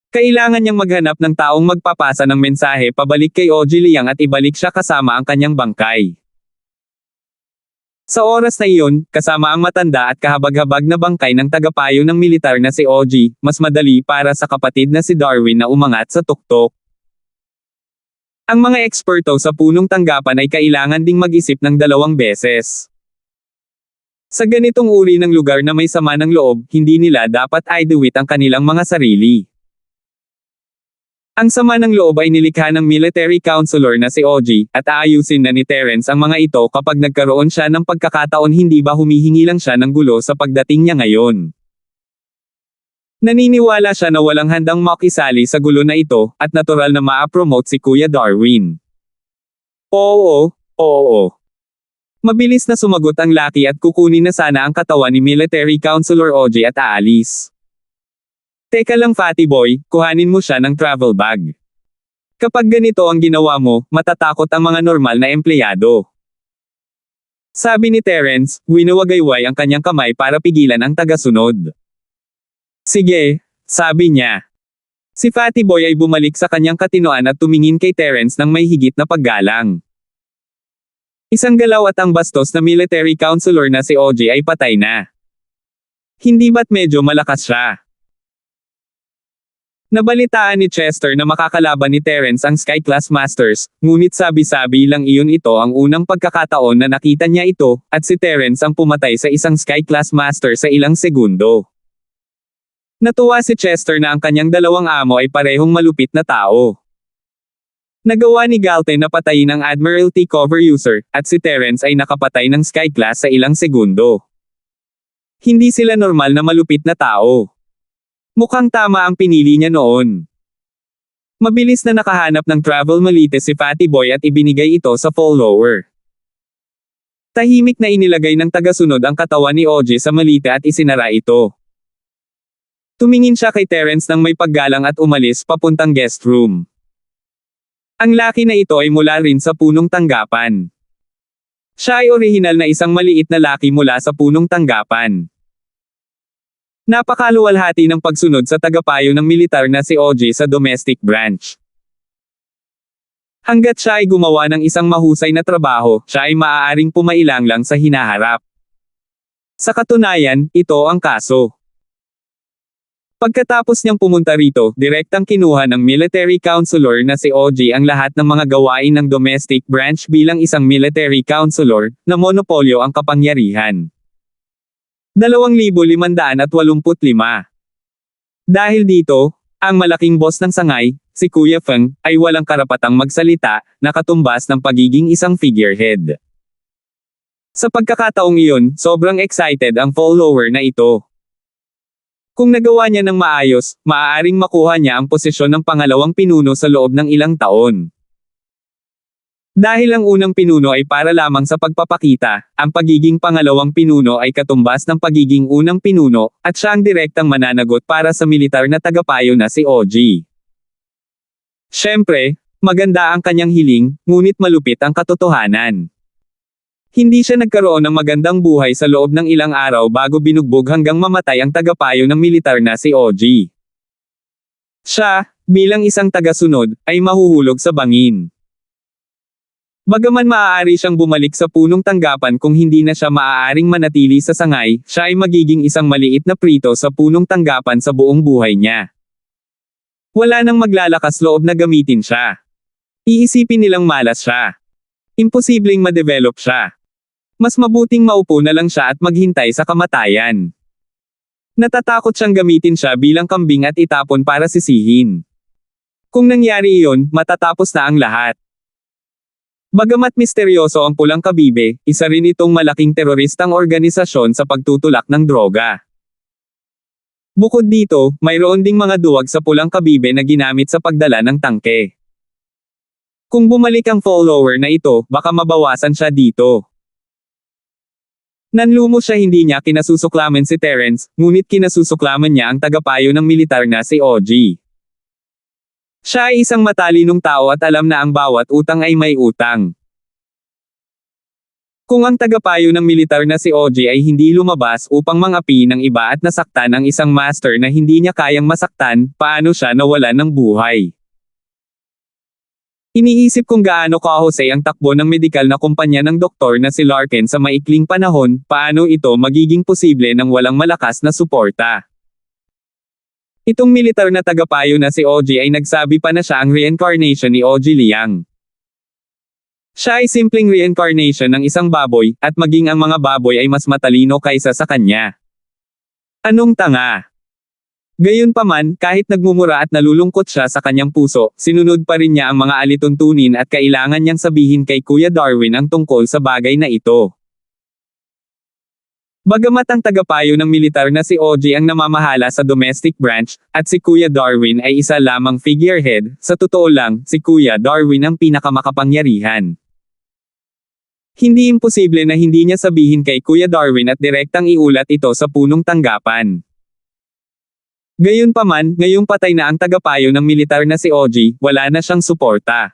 Kailangan niyang maghanap ng taong magpapasa ng mensahe pabalik kay Oji Liang at ibalik siya kasama ang kanyang bangkay. Sa oras na iyon, kasama ang matanda at kahabag-habag na bangkay ng tagapayo ng militar na si Oji, mas madali para sa kapatid na si Darwin na umangat sa tuktok. Ang mga eksperto sa punong tanggapan ay kailangan ding mag-isip ng 2 beses. Sa ganitong uri ng lugar na may sama ng loob, hindi nila dapat iduwit ang kanilang mga sarili. Ang sama ng loob ay nilikha ng military counselor na si Oji, at aayusin na ni Terence ang mga ito kapag nagkaroon siya ng pagkakataon, hindi ba humihingi lang siya ng gulo sa pagdating niya ngayon. Naniniwala siya na walang handang makisali sa gulo na ito, at natural na ma-promote si Kuya Darwin. Oo. Mabilis na sumagot ang laki at kukunin na sana ang katawan ni military counselor Oji at aalis. Teka lang Fatty Boy, kuhanin mo siya ng travel bag. Kapag ganito ang ginawa mo, matatakot ang mga normal na empleyado. Sabi ni Terence, winawagayway ang kanyang kamay para pigilan ang tagasunod. Sige, sabi niya. Si Fatty Boy ay bumalik sa kanyang katinoan at tumingin kay Terence ng may higit na paggalang. Isang galaw at ang bastos na military counselor na si Oji ay patay na. Hindi ba't medyo malakas siya? Nabalitaan ni Chester na makakalaban ni Terence ang Sky Class Masters, ngunit sabi-sabi lang iyon ito ang unang pagkakataon na nakita niya ito, at si Terence ang pumatay sa isang Sky Class Master sa ilang segundo. Natuwa si Chester na ang kanyang 2 amo ay parehong malupit na tao. Nagawa ni Galten na patayin ang Admiralty cover user, at si Terence ay nakapatay ng Sky Class sa ilang segundo. Hindi sila normal na malupit na tao. Mukhang tama ang pinili niya noon. Mabilis na nakahanap ng travel malite si Fatty Boy at ibinigay ito sa follower. Tahimik na inilagay ng tagasunod ang katawan ni Oji sa malite at isinara ito. Tumingin siya kay Terence nang may paggalang at umalis papuntang guest room. Ang laki na ito ay mula rin sa punong tanggapan. Siya ay orihinal na isang maliit na laki mula sa punong tanggapan. Napakaluwalhati ng pagsunod sa tagapayo ng militar na si Oji sa domestic branch. Hanggat siya ay gumawa ng isang mahusay na trabaho, siya ay maaaring pumailang lang sa hinaharap. Sa katunayan, ito ang kaso. Pagkatapos niyang pumunta rito, direktang kinuha ng military counselor na si OG ang lahat ng mga gawain ng domestic branch bilang isang military counselor, na monopolyo ang kapangyarihan. 2,585. Dahil dito, ang malaking boss ng sangay, si Kuya Feng, ay walang karapatang magsalita, na katumbas ng pagiging isang figurehead. Sa pagkakataong iyon, sobrang excited ang follower na ito. Kung nagawa niya ng maayos, maaaring makuha niya ang posisyon ng pangalawang pinuno sa loob ng ilang taon. Dahil ang unang pinuno ay para lamang sa pagpapakita, ang pagiging pangalawang pinuno ay katumbas ng pagiging unang pinuno, at siya ang direktang mananagot para sa militar na tagapayo na si OG. Siyempre, maganda ang kanyang hiling, ngunit malupit ang katotohanan. Hindi siya nagkaroon ng magandang buhay sa loob ng ilang araw bago binugbog hanggang mamatay ang tagapayo ng militar na si OG. Siya, bilang isang tagasunod, ay mahuhulog sa bangin. Bagaman maaari siyang bumalik sa punong tanggapan kung hindi na siya maaaring manatili sa sangay, siya ay magiging isang maliit na prito sa punong tanggapan sa buong buhay niya. Wala nang maglalakas loob na gamitin siya. Iisipin nilang malas siya. Imposibleng ma-develop siya. Mas mabuting maupo na lang siya at maghintay sa kamatayan. Natatakot siyang gamitin siya bilang kambing at itapon para sisihin. Kung nangyari iyon, matatapos na ang lahat. Bagamat misteryoso ang Pulang Kabibe, isa rin itong malaking teroristang organisasyon sa pagtutulak ng droga. Bukod dito, mayroon ding mga duwag sa Pulang Kabibe na ginamit sa pagdala ng tangke. Kung bumalik ang follower na ito, baka mabawasan siya dito. Nanlumos siya, hindi niya kinasusuklaman si Terence, ngunit kinasusuklaman niya ang tagapayo ng militar na si OG. Siya ay isang matalinong tao at alam na ang bawat utang ay may utang. Kung ang tagapayo ng militar na si OG ay hindi lumabas upang mangapi ng iba at nasaktan ang isang master na hindi niya kayang masaktan, paano siya nawalan ng buhay? Iniisip kung gaano kahusay ang takbo ng medikal na kumpanya ng doktor na si Larkin sa maikling panahon, paano ito magiging posible nang walang malakas na suporta. Itong militar na tagapayo na si OG ay nagsabi pa na siya ang reincarnation ni OG Liang. Siya ay simpleng reincarnation ng isang baboy, at maging ang mga baboy ay mas matalino kaysa sa kanya. Anong tanga? Gayunpaman, kahit nagmumura at nalulungkot siya sa kanyang puso, sinunod pa rin niya ang mga alituntunin at kailangan niyang sabihin kay Kuya Darwin ang tungkol sa bagay na ito. Bagamat ang tagapayo ng militar na si OG ang namamahala sa domestic branch, at si Kuya Darwin ay isa lamang figurehead, sa totoo lang, si Kuya Darwin ang pinakamakapangyarihan. Hindi imposible na hindi niya sabihin kay Kuya Darwin at direktang iulat ito sa punong tanggapan. Gayunpaman, ngayong patay na ang tagapayo ng militar na si OG, wala na siyang suporta.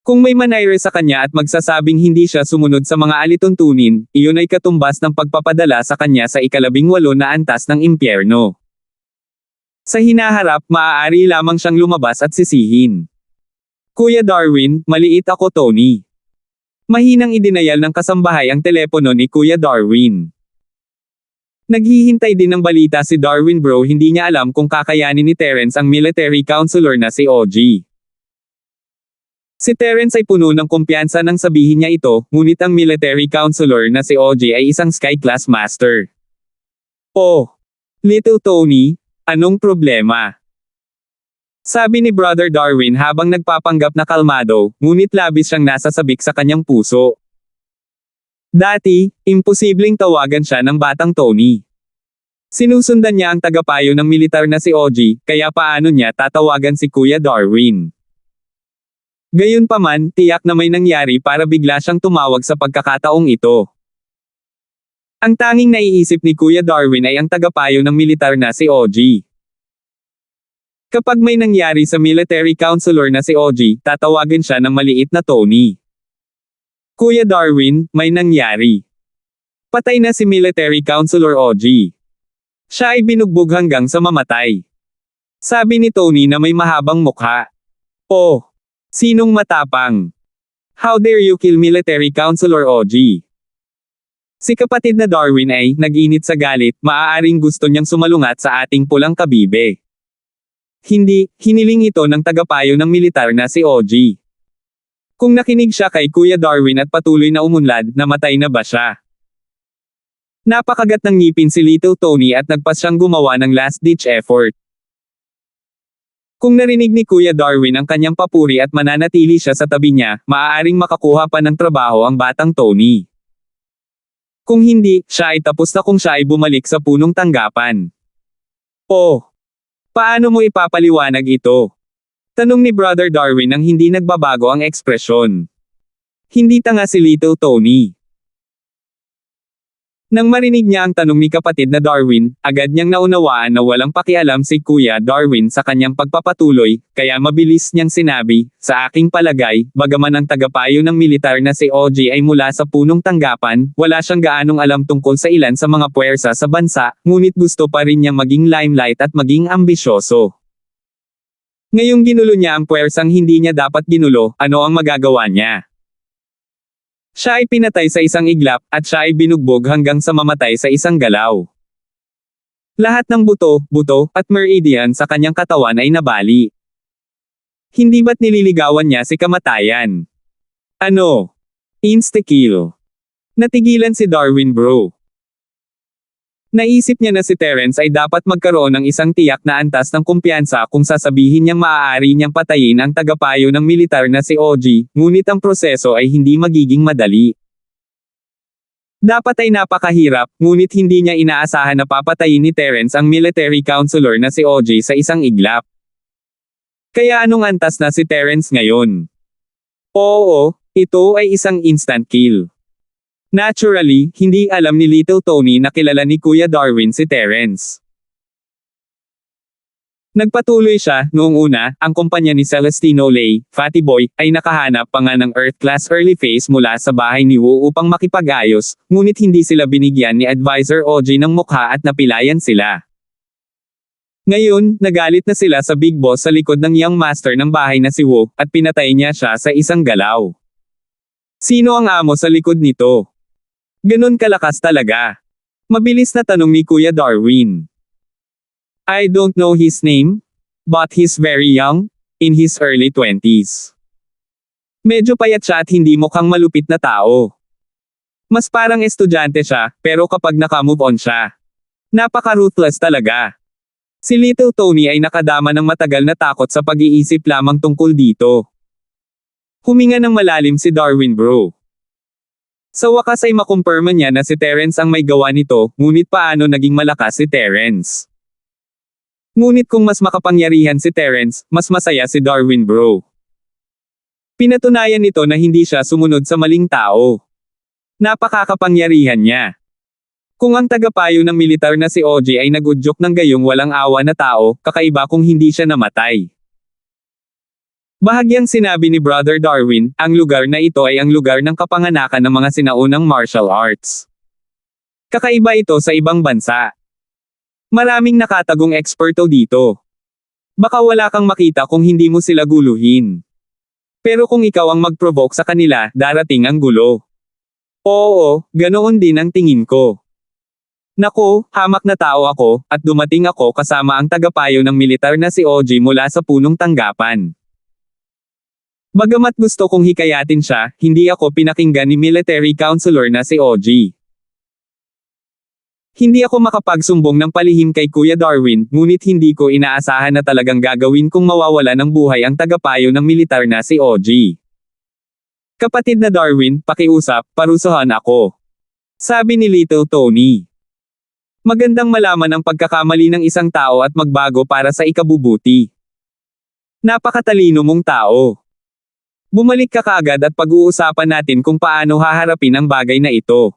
Kung may manayre sa kanya at magsasabing hindi siya sumunod sa mga alituntunin, iyon ay katumbas ng pagpapadala sa kanya sa 18 na antas ng impyerno. Sa hinaharap, maaari lamang siyang lumabas at sisihin. Kuya Darwin, maliit ako, Tony. Mahinang idinayal ng kasambahay ang telepono ni Kuya Darwin. Naghihintay din ng balita si Darwin, bro, hindi niya alam kung kakayanin ni Terence ang military counselor na si OG. Si Terence ay puno ng kumpiyansa nang sabihin niya ito, ngunit ang military counselor na si OG ay isang sky class master. Oh, Little Tony, anong problema? Sabi ni Brother Darwin habang nagpapanggap na kalmado, ngunit labis siyang nasasabik sa kanyang puso. Dati, imposibleng tawagan siya ng batang Tony. Sinusundan niya ang tagapayo ng militar na si OG, kaya paano niya tatawagan si Kuya Darwin? Gayunpaman, tiyak na may nangyari para bigla siyang tumawag sa pagkakataong ito. Ang tanging naiisip ni Kuya Darwin ay ang tagapayo ng militar na si OG. Kapag may nangyari sa military counselor na si OG, tatawagin siya ng maliit na Tony. Kuya Darwin, may nangyari. Patay na si military counselor OG. Siya ay binugbog hanggang sa mamatay. Sabi ni Tony na may mahabang mukha. Oh, sinong matapang? How dare you kill military counselor OG? Si kapatid na Darwin ay nag-init sa galit, maaaring gusto niyang sumalungat sa ating pulang kabibe. Hindi, hiniling ito ng tagapayo ng militar na si OG. Kung nakinig siya kay Kuya Darwin at patuloy na umunlad, namatay na ba siya? Napakagat ng ngipin si Little Tony at nagpas siyang gumawa ng last-ditch effort. Kung narinig ni Kuya Darwin ang kanyang papuri at mananatili siya sa tabi niya, maaaring makakuha pa ng trabaho ang batang Tony. Kung hindi, siya ay tapos na kung siya ay bumalik sa punong tanggapan. Oh! Paano mo ipapaliwanag ito? Tanong ni Brother Darwin nang hindi nagbabago ang ekspresyon. Hindi tanga si Little Tony. Nang marinig niya ang tanong ni kapatid na Darwin, agad niyang naunawaan na walang pakialam si Kuya Darwin sa kanyang pagpapatuloy, kaya mabilis niyang sinabi, sa aking palagay, bagaman ang tagapayo ng militar na si OG ay mula sa punong tanggapan, wala siyang gaanong alam tungkol sa ilan sa mga puwersa sa bansa, ngunit gusto pa rin niya maging limelight at maging ambisyoso. Ngayong ginulo niya ang puwersang hindi niya dapat ginulo, ano ang magagawa niya? Siya ay pinatay sa isang iglap, at siya ay binugbog hanggang sa mamatay sa isang galaw. Lahat ng buto, at meridian sa kanyang katawan ay nabali. Hindi ba't nililigawan niya si kamatayan? Ano? Insta-kill. Natigilan si Darwin bro. Naisip niya na si Terence ay dapat magkaroon ng isang tiyak na antas ng kumpiyansa kung sasabihin niyang maaari niyang patayin ang tagapayo ng militar na si OG, ngunit ang proseso ay hindi magiging madali. Dapat ay napakahirap, ngunit hindi niya inaasahan na papatayin ni Terence ang military counselor na si OG sa isang iglap. Kaya anong antas na si Terence ngayon? Oo, ito ay isang instant kill. Naturally, hindi alam ni Little Tony na kilala ni Kuya Darwin si Terence. Nagpatuloy siya, noong una, ang kumpanya ni Celestino Lay, Fatty Boy, ay nakahanap pa nga ng Earth-class early phase mula sa bahay ni Wu upang makipag-ayos, ngunit hindi sila binigyan ni Advisor OG ng mukha at napilayan sila. Ngayon, nagalit na sila sa Big Boss sa likod ng young master ng bahay na si Wu, at pinatay niya siya sa isang galaw. Sino ang amo sa likod nito? Ganon kalakas talaga. Mabilis na tanong ni Kuya Darwin. I don't know his name, but he's very young, in his early 20s. Medyo payat siya at hindi mukhang malupit na tao. Mas parang estudyante siya, pero kapag naka-move on siya. Napaka-ruthless talaga. Si Little Tony ay nakadama ng matagal na takot sa pag-iisip lamang tungkol dito. Huminga ng malalim si Darwin bro. Sa wakas ay makumpirma niya na si Terence ang may gawa nito, ngunit paano naging malakas si Terence? Ngunit kung mas makapangyarihan si Terence, mas masaya si Darwin bro. Pinatunayan nito na hindi siya sumunod sa maling tao. Napakakapangyarihan niya. Kung ang tagapayo ng militar na si OG ay nagudyok ng gayong walang awa na tao, kakaiba kung hindi siya namatay. Bahagyang sinabi ni Brother Darwin, ang lugar na ito ay ang lugar ng kapanganakan ng mga sinaunang martial arts. Kakaiba ito sa ibang bansa. Maraming nakatagong eksperto dito. Baka wala kang makita kung hindi mo sila guluhin. Pero kung ikaw ang mag-provoke sa kanila, darating ang gulo. Oo, ganoon din ang tingin ko. Nako, hamak na tao ako, at dumating ako kasama ang tagapayo ng militar na si OG mula sa punong tanggapan. Bagamat gusto kong hikayatin siya, hindi ako pinakinggan ni military counselor na si OG. Hindi ako makapagsumbong ng palihim kay Kuya Darwin, ngunit hindi ko inaasahan na talagang gagawin kung mawawala ng buhay ang tagapayo ng militar na si OG. Kapatid na Darwin, pakiusap, parusahan ako. Sabi ni Little Tony. Magandang malaman ang pagkakamali ng isang tao at magbago para sa ikabubuti. Napakatalino mong tao. Bumalik ka kaagad at pag-uusapan natin kung paano haharapin ang bagay na ito.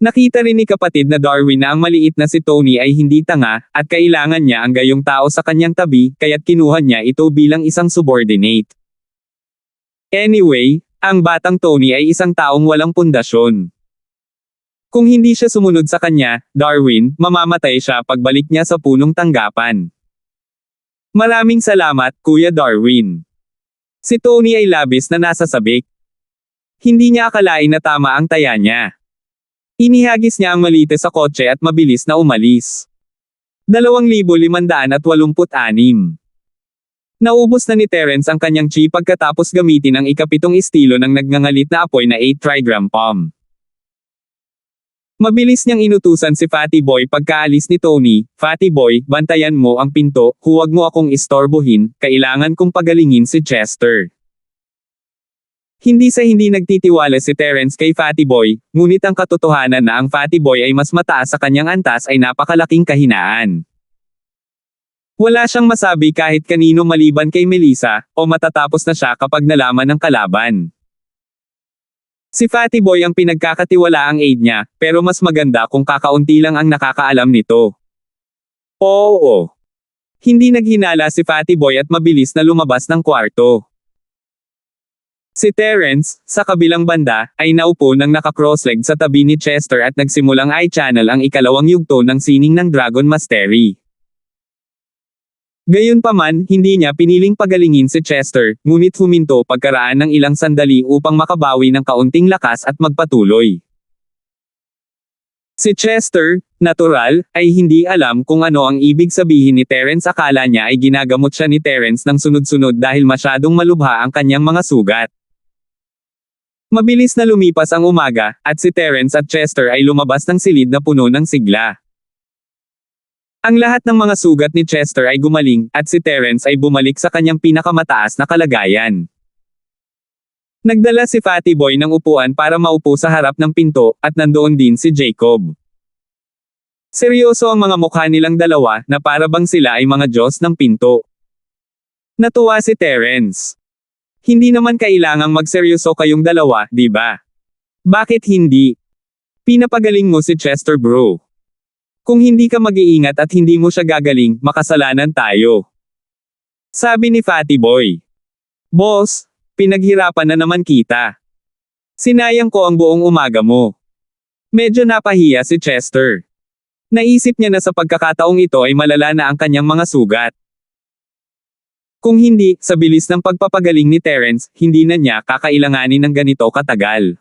Nakita rin ni kapatid na Darwin na ang maliit na si Tony ay hindi tanga, at kailangan niya ang gayong tao sa kanyang tabi, kaya't kinuha niya ito bilang isang subordinate. Anyway, ang batang Tony ay isang taong walang pundasyon. Kung hindi siya sumunod sa kanya, Darwin, mamamatay siya pagbalik niya sa punong tanggapan. Maraming salamat, Kuya Darwin. Si Tony ay labis na nasasabik. Hindi niya akalain na tama ang taya niya. Inihagis niya ang malite sa kotse at mabilis na umalis. 2,586. Naubos na ni Terence ang kanyang chi pagkatapos gamitin ang ikapitong estilo ng nagngangalit na apoy na 8 trigram bomb. Mabilis niyang inutusan si Fatty Boy pagkaalis ni Tony. "Fatty Boy, bantayan mo ang pinto, huwag mo akong istorbohin, kailangan kong pagalingin si Chester." Hindi sa hindi nagtitiwala si Terence kay Fatty Boy, ngunit ang katotohanan na ang Fatty Boy ay mas mataas sa kanyang antas ay napakalaking kahinaan. Wala siyang masabi kahit kanino maliban kay Melissa, o matatapos na siya kapag nalaman ng kalaban. Si Fatty Boy ang pinagkakatiwalaang aide niya, pero mas maganda kung kakaunti lang ang nakakaalam nito. Oo. Hindi naghinala si Fatty Boy at mabilis na lumabas ng kwarto. Si Terence, sa kabilang banda, ay naupo ng naka-crossleg sa tabi ni Chester at nagsimulang i-channel ang ikalawang yugto ng sining ng Dragon Mastery. Gayunpaman, hindi niya piniling pagalingin si Chester, ngunit huminto pagkaraan ng ilang sandali upang makabawi ng kaunting lakas at magpatuloy. Si Chester, natural, ay hindi alam kung ano ang ibig sabihin ni Terence. Akala niya ay ginagamot siya ni Terence ng sunod-sunod dahil masyadong malubha ang kanyang mga sugat. Mabilis na lumipas ang umaga, at si Terence at Chester ay lumabas ng silid na puno ng sigla. Ang lahat ng mga sugat ni Chester ay gumaling, at si Terence ay bumalik sa kanyang pinakamataas na kalagayan. Nagdala si Fatty Boy ng upuan para maupo sa harap ng pinto, at nandoon din si Jacob. Seryoso ang mga mukha nilang dalawa, na para bang sila ay mga Diyos ng pinto. Natuwa si Terence. Hindi naman kailangang magseryoso kayong dalawa, di ba? Bakit hindi? Pinapagaling mo si Chester, bro. Kung hindi ka mag-iingat at hindi mo siya gagaling, makasalanan tayo. Sabi ni Fatty Boy. Boss, pinaghirapan na naman kita. Sinayang ko ang buong umaga mo. Medyo napahiya si Chester. Naisip niya na sa pagkakataong ito ay malala na ang kanyang mga sugat. Kung hindi, sa bilis ng pagpapagaling ni Terence, hindi na niya kakailanganin ng ganito katagal.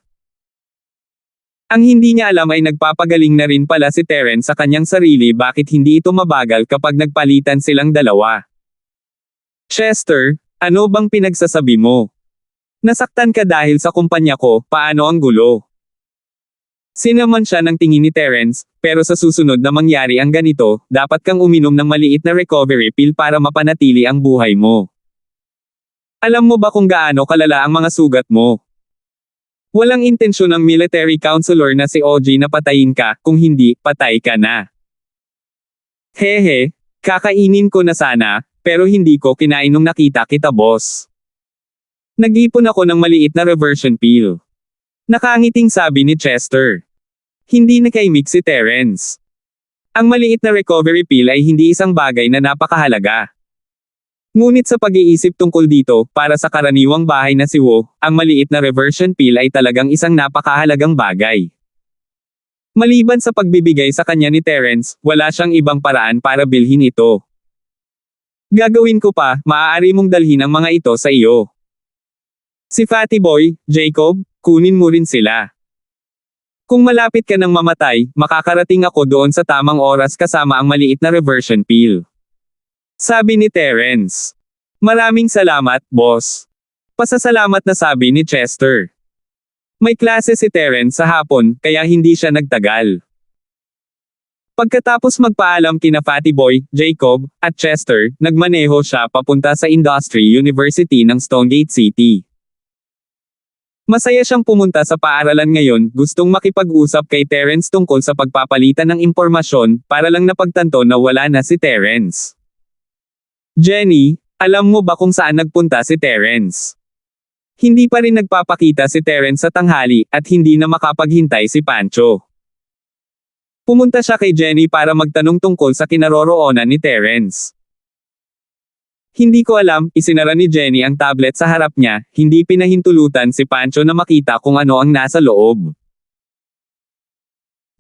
Ang hindi niya alam ay nagpapagaling na rin pala si Terence sa kanyang sarili. Bakit hindi ito mabagal kapag nagpalitan silang dalawa? Chester, ano bang pinagsasabi mo? Nasaktan ka dahil sa kumpanya ko, paano ang gulo? Sinaman siya ng tingin ni Terence, pero sa susunod na mangyari ang ganito, dapat kang uminom ng maliit na recovery pill para mapanatili ang buhay mo. Alam mo ba kung gaano kalala ang mga sugat mo? Walang intensyon ng military counselor na si OG na patayin ka, kung hindi, patay ka na. Hehe, kakainin ko na sana, pero hindi ko kinain nung nakita kita, boss. Nag-ipon ako ng maliit na reversion pill. Nakangiting sabi ni Chester. Hindi nakaimik si Terence. Ang maliit na recovery pill ay hindi isang bagay na napakahalaga. Ngunit sa pag-iisip tungkol dito, para sa karaniwang bahay na si Wo, ang maliit na reversion pill ay talagang isang napakahalagang bagay. Maliban sa pagbibigay sa kanya ni Terence, wala siyang ibang paraan para bilhin ito. Gagawin ko pa, maaari mong dalhin ang mga ito sa iyo. Si Fatty Boy, Jacob, kunin mo rin sila. Kung malapit ka ng mamatay, makakarating ako doon sa tamang oras kasama ang maliit na reversion pill. Sabi ni Terence. Maraming salamat, boss. Pasasalamat na sabi ni Chester. May klase si Terence sa hapon, kaya hindi siya nagtagal. Pagkatapos magpaalam kina Fatty Boy, Jacob, at Chester, nagmaneho siya papunta sa Industry University ng Stonegate City. Masaya siyang pumunta sa paaralan ngayon, gustong makipag-usap kay Terence tungkol sa pagpapalitan ng impormasyon, para lang napagtanto na wala na si Terence. Jenny, alam mo ba kung saan nagpunta si Terence? Hindi pa rin nagpapakita si Terence sa tanghali, at hindi na makapaghintay si Pancho. Pumunta siya kay Jenny para magtanong tungkol sa kinaroroonan ni Terence. Hindi ko alam, isinara ni Jenny ang tablet sa harap niya, hindi pinahintulutan si Pancho na makita kung ano ang nasa loob.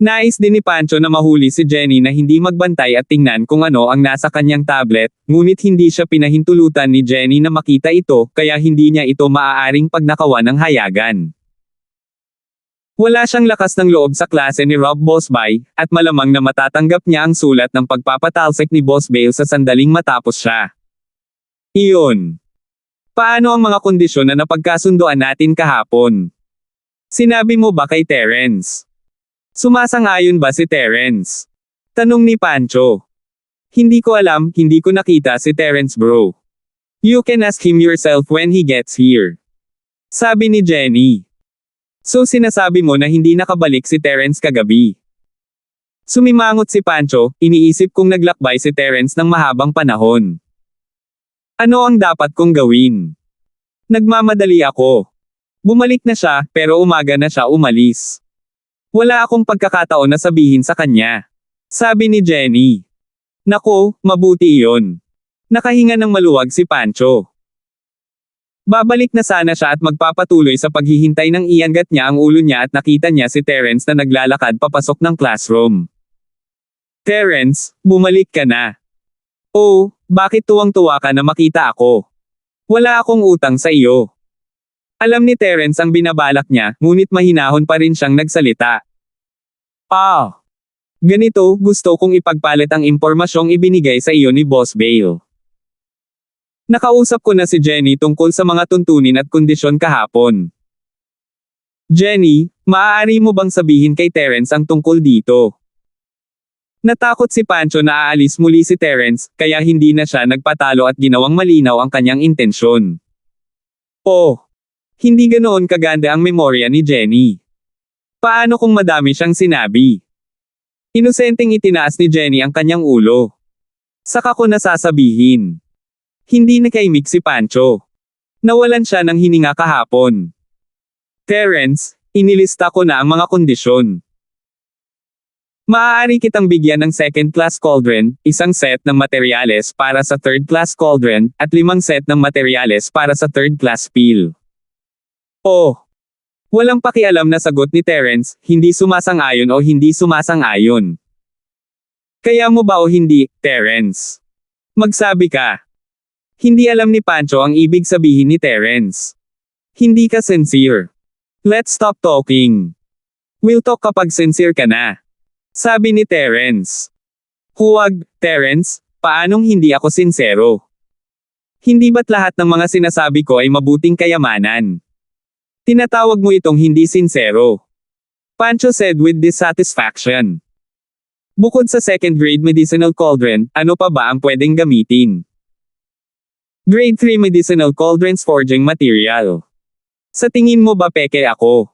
Nais din ni Pancho na mahuli si Jenny na hindi magbantay at tingnan kung ano ang nasa kanyang tablet, ngunit hindi siya pinahintulutan ni Jenny na makita ito, kaya hindi niya ito maaaring pagnakawan ng hayagan. Wala siyang lakas ng loob sa klase ni Rob Bosby, at malamang na matatanggap niya ang sulat ng pagpapatalsik ni Boss Bale sa sandaling matapos siya. Iyon. Paano ang mga kondisyon na napagkasunduan natin kahapon? Sinabi mo ba kay Terence? Sumasang-ayon ba si Terence? Tanong ni Pancho. Hindi ko alam, hindi ko nakita si Terence bro. You can ask him yourself when he gets here. Sabi ni Jenny. So sinasabi mo na hindi nakabalik si Terence kagabi. Sumimangot si Pancho, iniisip kong naglakbay si Terence ng mahabang panahon. Ano ang dapat kong gawin? Nagmamadali ako. Bumalik na siya, pero umaga na siya umalis. Wala akong pagkakataon na sabihin sa kanya. Sabi ni Jenny. Nako, mabuti iyon. Nakahinga ng maluwag si Pancho. Babalik na sana siya at magpapatuloy sa paghihintay ng iangat niya ang ulo niya at nakita niya si Terence na naglalakad papasok ng classroom. Terence, bumalik ka na. Oh, bakit tuwang-tuwa ka na makita ako? Wala akong utang sa iyo. Alam ni Terence ang binabalak niya, ngunit mahinahon pa rin siyang nagsalita. Ganito, gusto kong ipagpalit ang impormasyong ibinigay sa iyo ni Boss Bale. Nakausap ko na si Jenny tungkol sa mga tuntunin at kondisyon kahapon. Jenny, maaari mo bang sabihin kay Terence ang tungkol dito? Natakot si Pancho na aalis muli si Terence, kaya hindi na siya nagpatalo at ginawang malinaw ang kanyang intensyon. Hindi ganoon kaganda ang memorya ni Jenny. Paano kung madami siyang sinabi? Inosenteng itinaas ni Jenny ang kanyang ulo. Saka ko nasasabihin. Hindi nakaimik si Pancho. Nawalan siya ng hininga kahapon. Terence, inilista ko na ang mga kondisyon. Maaari kitang bigyan ng second-class cauldron, isang set ng materyales para sa third-class cauldron, at 5 set ng materyales para sa third-class peel. Walang pakialam na sagot ni Terence, hindi sumasang-ayon o hindi sumasang-ayon. Kaya mo ba o hindi, Terence? Magsabi ka. Hindi alam ni Pancho ang ibig sabihin ni Terence. Hindi ka sincere. Let's stop talking. We'll talk kapag sincere ka na. Sabi ni Terence. Huwag, Terence, paanong hindi ako sincero? Hindi ba't lahat ng mga sinasabi ko ay mabuting kayamanan? Tinatawag mo itong hindi sincero. Pancho said with dissatisfaction. Bukod sa second-grade medicinal cauldron, ano pa ba ang pwedeng gamitin? Grade 3 medicinal cauldrons forging material. Sa tingin mo ba peke ako?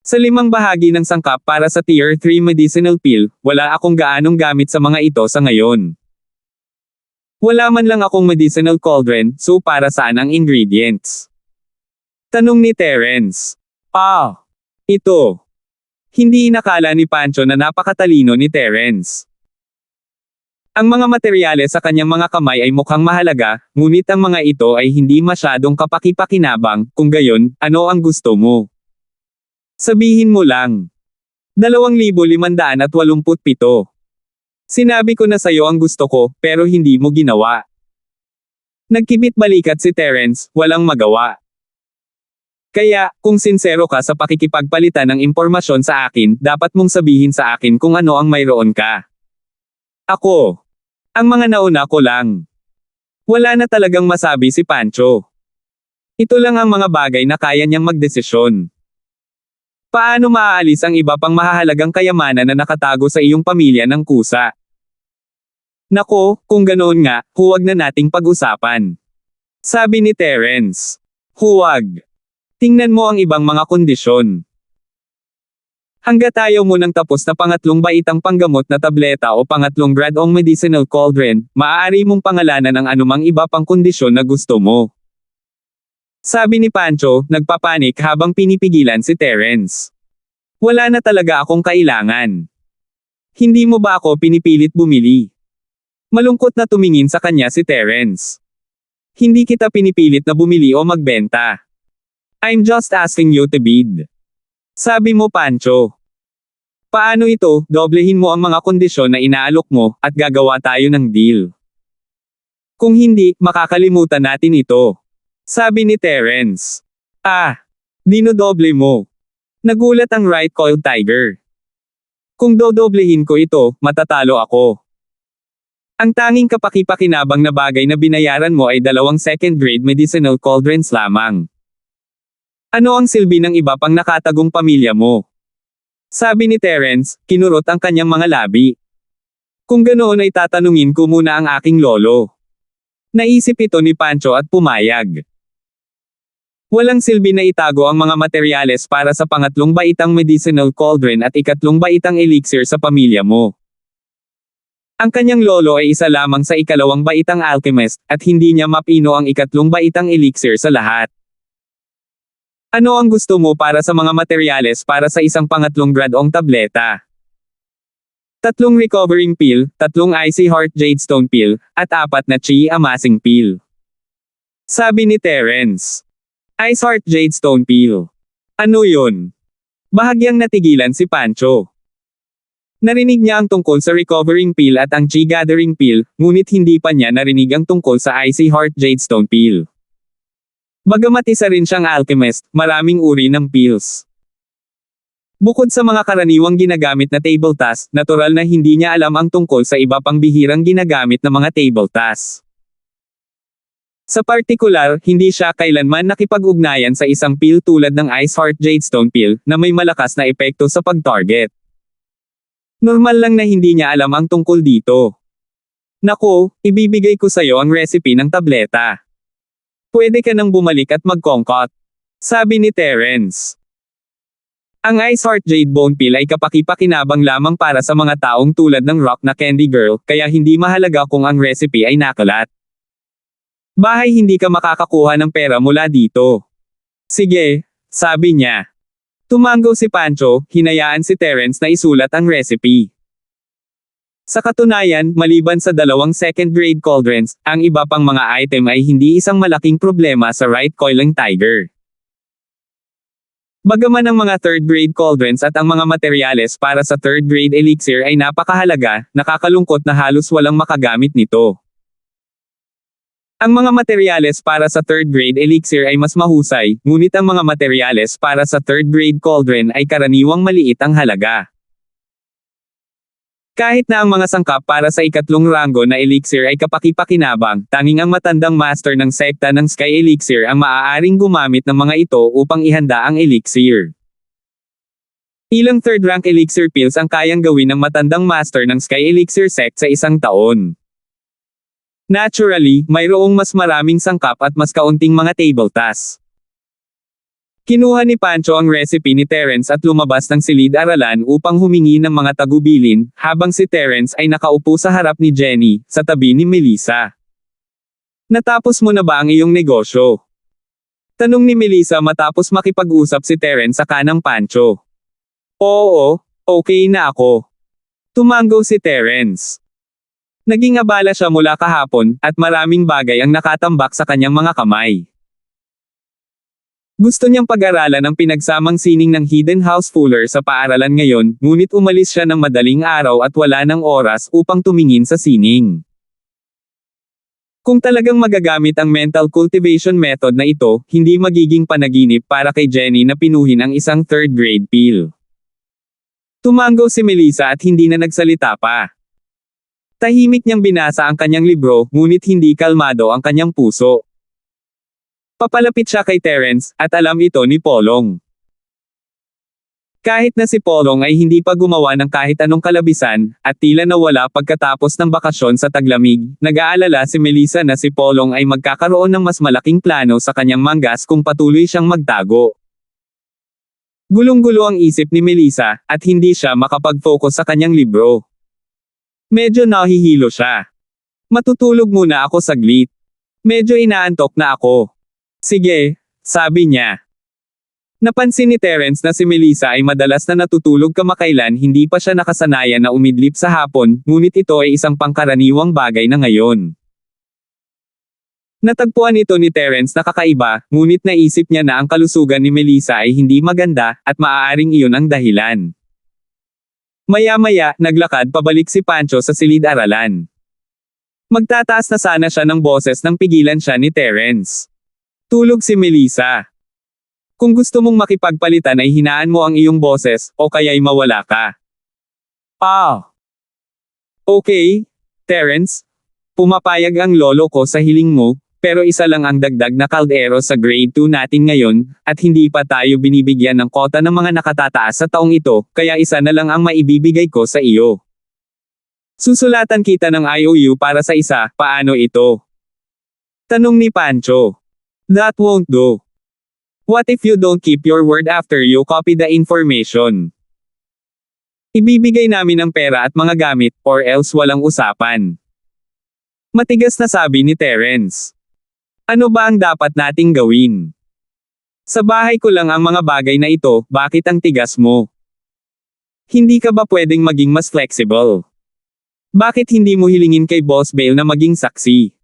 Sa 5 bahagi ng sangkap para sa Tier 3 medicinal peel, wala akong gaanong gamit sa mga ito sa ngayon. Wala man lang akong medicinal cauldron, so para saan ang ingredients? Tanong ni Terence. Ito. Hindi inakala ni Pancho na napakatalino ni Terence. Ang mga materyales sa kanyang mga kamay ay mukhang mahalaga, ngunit ang mga ito ay hindi masyadong kapaki-pakinabang, kung gayon, ano ang gusto mo? Sabihin mo lang. 2,587. Sinabi ko na sa'yo ang gusto ko, pero hindi mo ginawa. Nagkibit balikat si Terence, walang magawa. Kaya, kung sincero ka sa pakikipagpalitan ng impormasyon sa akin, dapat mong sabihin sa akin kung ano ang mayroon ka. Ako. Ang mga nauna ko lang. Wala na talagang masabi si Pancho. Ito lang ang mga bagay na kaya niyang magdesisyon. Paano maaalis ang iba pang mahahalagang kayamanan na nakatago sa iyong pamilya ng kusa? Nako, kung ganoon nga, huwag na nating pag-usapan. Sabi ni Terence. Huwag. Tingnan mo ang ibang mga kondisyon. Hanggat ayaw mo nang tapos na pangatlong baitang panggamot na tableta o pangatlong grade-ong medicinal cauldron, maaari mong pangalanan ang anumang iba pang kondisyon na gusto mo. Sabi ni Pancho, nagpapanik habang pinipigilan si Terence. Wala na talaga akong kailangan. Hindi mo ba ako pinipilit bumili? Malungkot na tumingin sa kanya si Terence. Hindi kita pinipilit na bumili o magbenta. I'm just asking you to bid. Sabi mo Pancho. Paano ito, doblehin mo ang mga kondisyon na inaalok mo, at gagawa tayo ng deal. Kung hindi, makakalimutan natin ito. Sabi ni Terence. Dinodoble mo. Nagulat ang right-coiled tiger. Kung dodoblehin ko ito, matatalo ako. Ang tanging kapaki-pakinabang na bagay na binayaran mo ay 2 second-grade medicinal cauldrons lamang. Ano ang silbi ng iba pang nakatagong pamilya mo? Sabi ni Terence, kinurot ang kanyang mga labi. Kung ganoon ay tatanungin ko muna ang aking lolo. Naisip ito ni Pancho at pumayag. Walang silbi na itago ang mga materyales para sa pangatlong baitang medicinal cauldron at ikatlong baitang elixir sa pamilya mo. Ang kanyang lolo ay isa lamang sa ikalawang baitang alchemist, at hindi niya mapino ang ikatlong baitang elixir sa lahat. Ano ang gusto mo para sa mga materyales para sa isang pangatlong gradong tableta? 3 recovering pill, 3 icy heart jadestone pill, at 4 na chi amassing pill. Sabi ni Terence. Ice heart jadestone pill. Ano yun? Bahagyang natigilan si Pancho. Narinig niya ang tungkol sa recovering pill at ang chi gathering pill, ngunit hindi pa niya narinig ang tungkol sa icy heart jadestone pill. Bagamat isa rin siyang alchemist, maraming uri ng pills. Bukod sa mga karaniwang ginagamit na table task, natural na hindi niya alam ang tungkol sa iba pang bihirang ginagamit na mga table task. Sa partikular, hindi siya kailanman nakipag-ugnayan sa isang pill tulad ng Ice Heart Jadestone pill, na may malakas na epekto sa pag-target. Normal lang na hindi niya alam ang tungkol dito. Nako, ibibigay ko sa'yo ang recipe ng tableta. Pwede ka nang bumalik at mag-concoct. Sabi ni Terence. Ang Ice Heart Jade Bone Pill ay kapaki-pakinabang lamang para sa mga taong tulad ng Rock na Candy Girl, kaya hindi mahalaga kung ang recipe ay nakalat. Bahay hindi ka makakakuha ng pera mula dito. Sige, sabi niya. Tumango si Pancho, hinayaan si Terence na isulat ang recipe. Sa katunayan, maliban sa 2 second-grade cauldrons, ang iba pang mga item ay hindi isang malaking problema sa right-coiling tiger. Bagaman ang mga third-grade cauldrons at ang mga materyales para sa third-grade elixir ay napakahalaga, nakakalungkot na halos walang makagamit nito. Ang mga materyales para sa third-grade elixir ay mas mahusay, ngunit ang mga materyales para sa third-grade cauldron ay karaniwang maliit ang halaga. Kahit na ang mga sangkap para sa ikatlong ranggo na elixir ay kapaki-pakinabang, tanging ang matandang master ng sekta ng Sky Elixir ang maaaring gumamit ng mga ito upang ihanda ang elixir. Ilang third-rank elixir pills ang kayang gawin ng matandang master ng Sky Elixir sect sa isang taon. Naturally, mayroong mas maraming sangkap at mas kaunting mga table tasks. Kinuha ni Pancho ang recipe ni Terence at lumabas ng silid-aralan upang humingi ng mga tagubilin, habang si Terence ay nakaupo sa harap ni Jenny, sa tabi ni Melissa. Natapos mo na ba ang iyong negosyo? Tanong ni Melissa matapos makipag-usap si Terence sa kanang Pancho. Oo, okay na ako. Tumango si Terence. Naging abala siya mula kahapon, at maraming bagay ang nakatambak sa kanyang mga kamay. Gusto niyang pag-aralan ang pinagsamang sining ng Hidden House Fuller sa paaralan ngayon, ngunit umalis siya ng madaling araw at wala ng oras upang tumingin sa sining. Kung talagang magagamit ang mental cultivation method na ito, hindi magiging panaginip para kay Jenny na pinuhin ang isang third-grade pill. Tumango si Melissa at hindi na nagsalita pa. Tahimik niyang binasa ang kanyang libro, ngunit hindi kalmado ang kanyang puso. Papalapit siya kay Terence, at alam ito ni Polong. Kahit na si Polong ay hindi pa gumawa ng kahit anong kalabisan, at tila nawala pagkatapos ng bakasyon sa taglamig, nag-aalala si Melissa na si Polong ay magkakaroon ng mas malaking plano sa kanyang manggas kung patuloy siyang magtago. Gulong-gulo ang isip ni Melissa, at hindi siya makapag-focus sa kanyang libro. Medyo nahihilo siya. Matutulog muna ako saglit. Medyo inaantok na ako. Sige, sabi niya. Napansin ni Terence na si Melissa ay madalas na natutulog kamakailan hindi pa siya nakasanayan na umidlip sa hapon, ngunit ito ay isang pangkaraniwang bagay na ngayon. Natagpuan ito ni Terence na kakaiba, ngunit naisip niya na ang kalusugan ni Melissa ay hindi maganda, at maaaring iyon ang dahilan. Maya-maya, naglakad pabalik si Pancho sa silid-aralan. Magtataas na sana siya ng boses nang pigilan siya ni Terence. Tulog si Melissa. Kung gusto mong makipagpalitan ay hinaan mo ang iyong boses, o kaya'y mawala ka. Ah. Okay, Terence. Pumapayag ang lolo ko sa hiling mo, pero isa lang ang dagdag na kaldero sa grade 2 natin ngayon, at hindi pa tayo binibigyan ng kota ng mga nakatataas sa taong ito, kaya isa na lang ang maibibigay ko sa iyo. Susulatan kita ng IOU para sa isa, paano ito? Tanong ni Pancho. That won't do. What if you don't keep your word after you copy the information? Ibibigay namin ang pera at mga gamit, or else walang usapan. Matigas na sabi ni Terence. Ano ba ang dapat nating gawin? Sa bahay ko lang ang mga bagay na ito, bakit ang tigas mo? Hindi ka ba pwedeng maging mas flexible? Bakit hindi mo hilingin kay Boss Bale na maging saksi?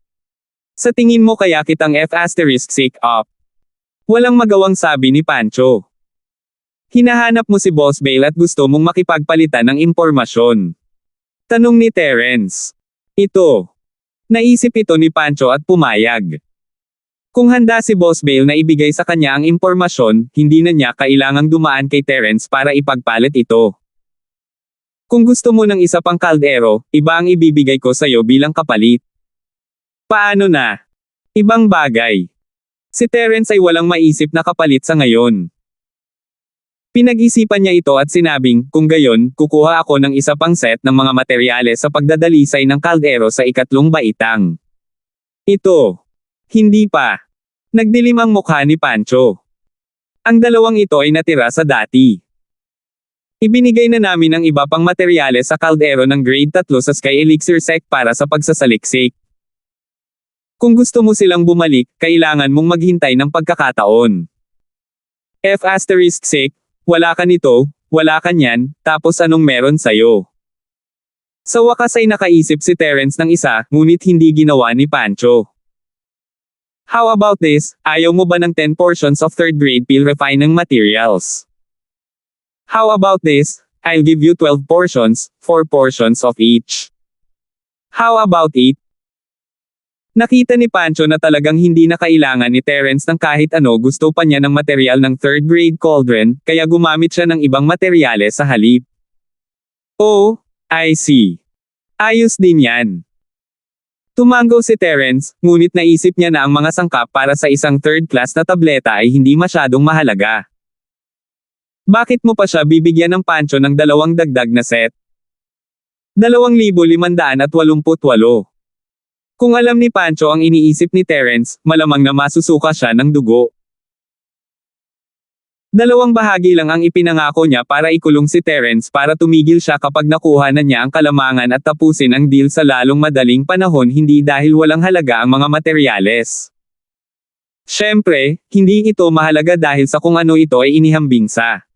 Sa tingin mo kaya kitang F*** up? Walang magawang sabi ni Pancho. Hinahanap mo si Boss Bale at gusto mong makipagpalitan ng impormasyon. Tanong ni Terence. Ito. Naisip ito ni Pancho at pumayag. Kung handa si Boss Bale na ibigay sa kanya ang impormasyon, hindi na niya kailangang dumaan kay Terence para ipagpalit ito. Kung gusto mo ng isa pang kaldero, iba ang ibibigay ko sa'yo bilang kapalit. Paano na? Ibang bagay. Si Terence ay walang maisip na kapalit sa ngayon. Pinag-isipan niya ito at sinabing, kung gayon, kukuha ako ng isa pang set ng mga materyales sa pagdadalisay ng kaldero sa ikatlong baitang. Ito. Hindi pa. Nagdilim ang mukha ni Pancho. Ang dalawang ito ay natira sa dati. Ibinigay na namin ang iba pang materyales sa kaldero ng grade 3 sa Sky Elixir Sect para sa pagsasaliksik. Kung gusto mo silang bumalik, kailangan mong maghintay ng pagkakataon. F***, wala ka nito, wala ka niyan, tapos anong meron sa'yo? Sa wakas ay nakaisip si Terence ng isa, ngunit hindi ginawa ni Pancho. How about this, ayaw mo ba ng 10 portions of 3rd grade peel refining materials? How about this, I'll give you 12 portions, 4 portions of each. How about it? Nakita ni Pancho na talagang hindi na kailangan ni Terence ng kahit ano, gusto pa niya ng material ng 3rd grade cauldron, kaya gumamit siya ng ibang materyales sa halip. Oh, I see. Ayos din yan. Tumango si Terence, ngunit naisip niya na ang mga sangkap para sa isang 3rd class na tableta ay hindi masyadong mahalaga. Bakit mo pa siya bibigyan ng Pancho ng dalawang dagdag na set? 2,588. Kung alam ni Pancho ang iniisip ni Terence, malamang na masusuka siya ng dugo. Dalawang bahagi lang ang ipinangako niya para ikulong si Terence para tumigil siya kapag nakuha na niya ang kalamangan at tapusin ang deal sa lalong madaling panahon, hindi dahil walang halaga ang mga materyales. Siyempre, hindi ito mahalaga dahil sa kung ano ito ay inihambing sa.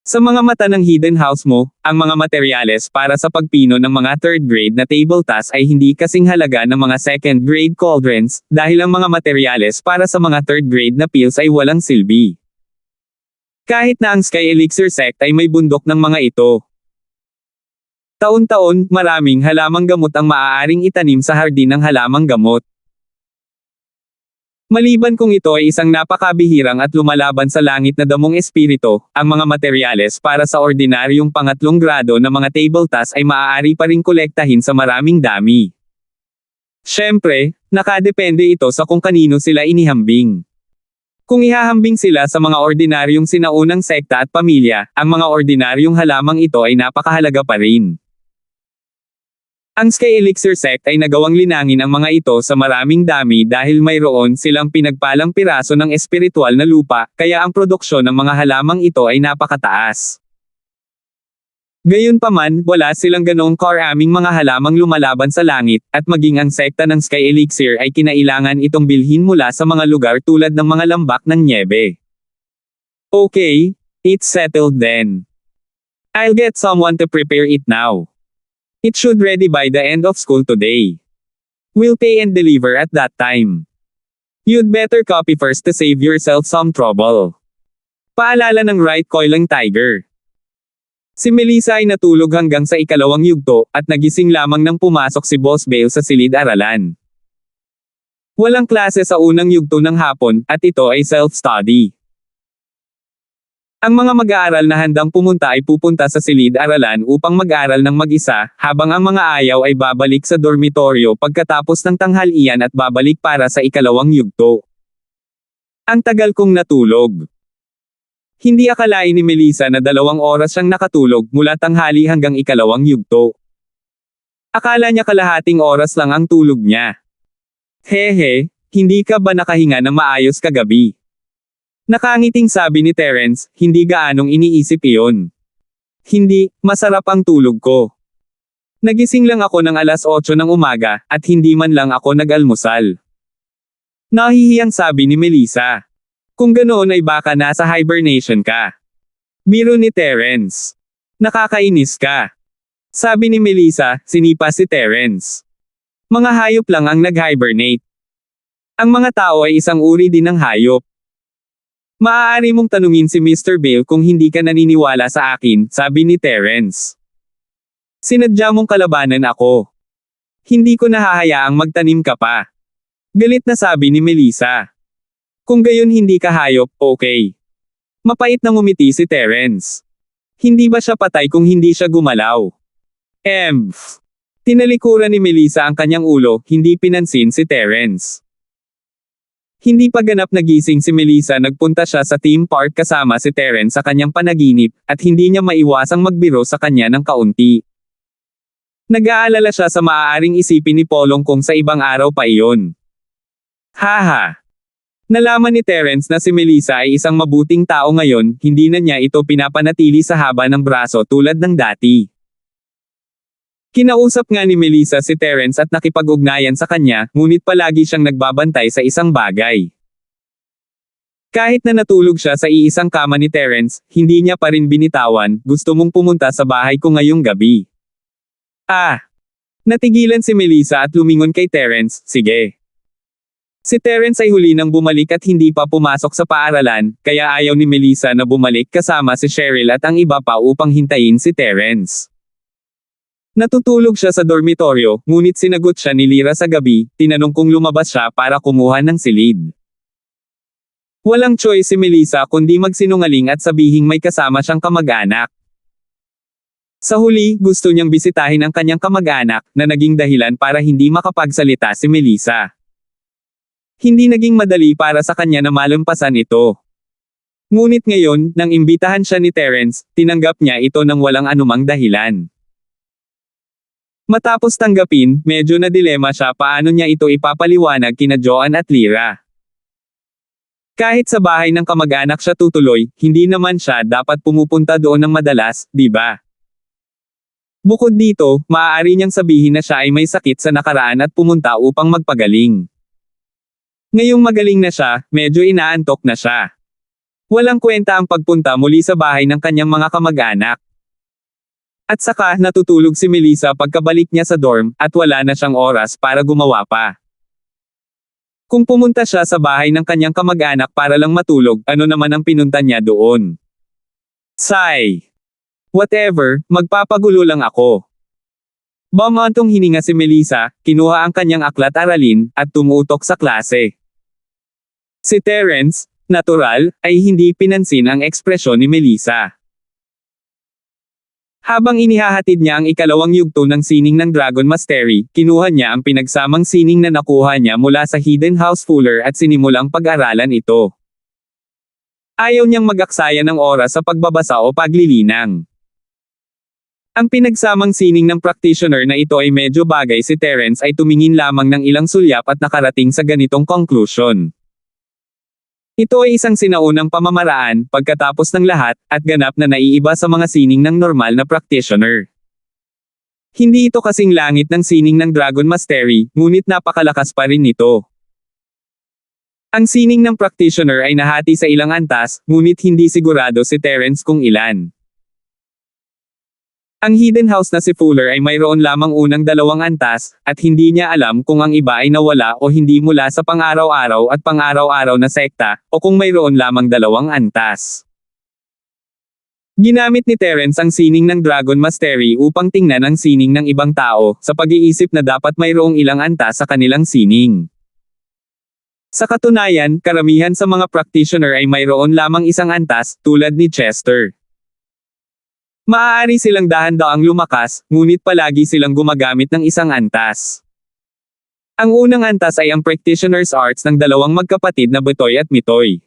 Sa mga mata ng hidden house mo, ang mga materyales para sa pagpino ng mga 3rd grade na table tas ay hindi kasing halaga ng mga 2nd grade cauldrons, dahil ang mga materyales para sa mga 3rd grade na peels ay walang silbi. Kahit na ang Sky Elixir Sect ay may bundok ng mga ito. Taon-taon, maraming halamang gamot ang maaaring itanim sa hardin ng halamang gamot. Maliban kung ito ay isang napakabihirang at lumalaban sa langit na damong espiritu, ang mga materyales para sa ordinaryong pangatlong grado na mga table tas ay maaari pa ring kolektahin sa maraming dami. Siyempre, nakadepende ito sa kung kanino sila inihambing. Kung ihahambing sila sa mga ordinaryong sinaunang sekta at pamilya, ang mga ordinaryong halamang ito ay napakahalaga pa rin. Ang Sky Elixir Sect ay nagawang linangin ang mga ito sa maraming dami dahil mayroon silang pinagpalang piraso ng espiritual na lupa, kaya ang produksyon ng mga halamang ito ay napakataas. Gayunpaman, wala silang ganoong karaming mga halamang lumalaban sa langit, at maging ang sekta ng Sky Elixir ay kinailangan itong bilhin mula sa mga lugar tulad ng mga lambak ng nyebe. Okay, it's settled then. I'll get someone to prepare it now. It should ready by the end of school today. We'll pay and deliver at that time. You'd better copy first to save yourself some trouble. Paalala ng right coiling tiger. Si Melissa ay natulog hanggang sa ikalawang yugto, at nagising lamang nang pumasok si Boss Bale sa silid-aralan. Walang klase sa unang yugto ng hapon, at ito ay self-study. Ang mga mag-aaral na handang pumunta ay pupunta sa silid-aralan upang mag-aral ng mag-isa, habang ang mga ayaw ay babalik sa dormitoryo pagkatapos ng tanghalian at babalik para sa ikalawang yugto. Ang tagal kong natulog. Hindi akalain ni Melissa na 2 oras siyang nakatulog mula tanghali hanggang ikalawang yugto. Akala niya kalahating oras lang ang tulog niya. Hehe, hindi ka ba nakahinga ng maayos kagabi? Nakangiting sabi ni Terence, hindi gaanong iniisip iyon. Hindi, masarap ang tulog ko. Nagising lang ako ng 8:00 ng umaga, at hindi man lang ako nag-almusal. Nahihiyang sabi ni Melissa. Kung ganoon ay baka nasa hibernation ka. Biro ni Terence. Nakakainis ka. Sabi ni Melissa, sinipa si Terence. Mga hayop lang ang nag-hibernate. Ang mga tao ay isang uri din ng hayop. Maaari mong tanungin si Mr. Bale kung hindi ka naniniwala sa akin, sabi ni Terence. Sinadya mong kalabanan ako. Hindi ko nahahayaang magtanim ka pa. Galit na sabi ni Melissa. Kung gayon hindi ka hayop, okay. Mapait na ngumiti si Terence. Hindi ba siya patay kung hindi siya gumalaw? Tinalikuran ni Melissa ang kanyang ulo, hindi pinansin si Terence. Hindi pa ganap nagising si Melissa nagpunta siya sa theme park kasama si Terence sa kanyang panaginip, at hindi niya maiwasang magbiro sa kanya ng kaunti. Nag-aalala siya sa maaaring isipin ni Polong kung sa ibang araw pa iyon. Haha! Nalaman ni Terence na si Melissa ay isang mabuting tao ngayon, hindi na niya ito pinapanatili sa haba ng braso tulad ng dati. Kinausap nga ni Melissa si Terence at nakipag-ugnayan sa kanya, ngunit palagi siyang nagbabantay sa isang bagay. Kahit na natulog siya sa iisang kama ni Terence, hindi niya pa rin binitawan, gusto mong pumunta sa bahay ko ngayong gabi. Natigilan si Melissa at lumingon kay Terence, sige. Si Terence ay huli nang bumalik at hindi pa pumasok sa paaralan, kaya ayaw ni Melissa na bumalik kasama si Cheryl at ang iba pa upang hintayin si Terence. Natutulog siya sa dormitoryo, ngunit sinagot siya ni Lyra sa gabi, tinanong kung lumabas siya para kumuha ng silid. Walang choice si Melissa kundi magsinungaling at sabihing may kasama siyang kamag-anak. Sa huli, gusto niyang bisitahin ang kanyang kamag-anak, na naging dahilan para hindi makapagsalita si Melissa. Hindi naging madali para sa kanya na malampasan ito. Ngunit ngayon, nang imbitahan siya ni Terence, tinanggap niya ito nang walang anumang dahilan. Matapos tanggapin, medyo na dilema siya paano niya ito ipapaliwanag kina Joan at Lyra. Kahit sa bahay ng kamag-anak siya tutuloy, hindi naman siya dapat pumupunta doon ng madalas, di ba? Bukod dito, maaari niyang sabihin na siya ay may sakit sa nakaraan at pumunta upang magpagaling. Ngayong magaling na siya, medyo inaantok na siya. Walang kwenta ang pagpunta muli sa bahay ng kanyang mga kamag-anak. At saka, natutulog si Melissa pagkabalik niya sa dorm, at wala na siyang oras para gumawa pa. Kung pumunta siya sa bahay ng kanyang kamag-anak para lang matulog, ano naman ang pinunta niya doon? Sigh! Whatever, magpapagulo lang ako. Bumantong hininga si Melissa, kinuha ang kanyang aklat-aralin, at tumutok sa klase. Si Terence, natural, ay hindi pinansin ang ekspresyon ni Melissa. Habang inihahatid niya ang ikalawang yugto ng sining ng Dragon Mastery, kinuha niya ang pinagsamang sining na nakuha niya mula sa Hidden House Fuller at sinimulang pag-aralan ito. Ayaw niyang mag-aksaya ng oras sa pagbabasa o paglilinang. Ang pinagsamang sining ng practitioner na ito ay medyo bagay si Terence ay tumingin lamang ng ilang sulyap at nakarating sa ganitong conclusion. Ito ay isang sinaunang pamamaraan, pagkatapos ng lahat, at ganap na naiiba sa mga sining ng normal na practitioner. Hindi ito kasing langit ng sining ng Dragon Mastery, ngunit napakalakas pa rin nito. Ang sining ng practitioner ay nahati sa ilang antas, ngunit hindi sigurado si Terence kung ilan. Ang Hidden House na si Fuller ay mayroon lamang unang 2 antas, at hindi niya alam kung ang iba ay nawala o hindi mula sa pang-araw-araw at pang-araw-araw na sekta, o kung mayroon lamang 2 antas. Ginamit ni Terence ang sining ng Dragon Mastery upang tingnan ang sining ng ibang tao, sa pag-iisip na dapat mayroong ilang antas sa kanilang sining. Sa katunayan, karamihan sa mga practitioner ay mayroon lamang isang antas, tulad ni Chester. Maaari silang dahan-daang lumakas, ngunit palagi silang gumagamit ng isang antas. Ang unang antas ay ang practitioner's arts ng dalawang magkapatid na Butoy at Mitoy.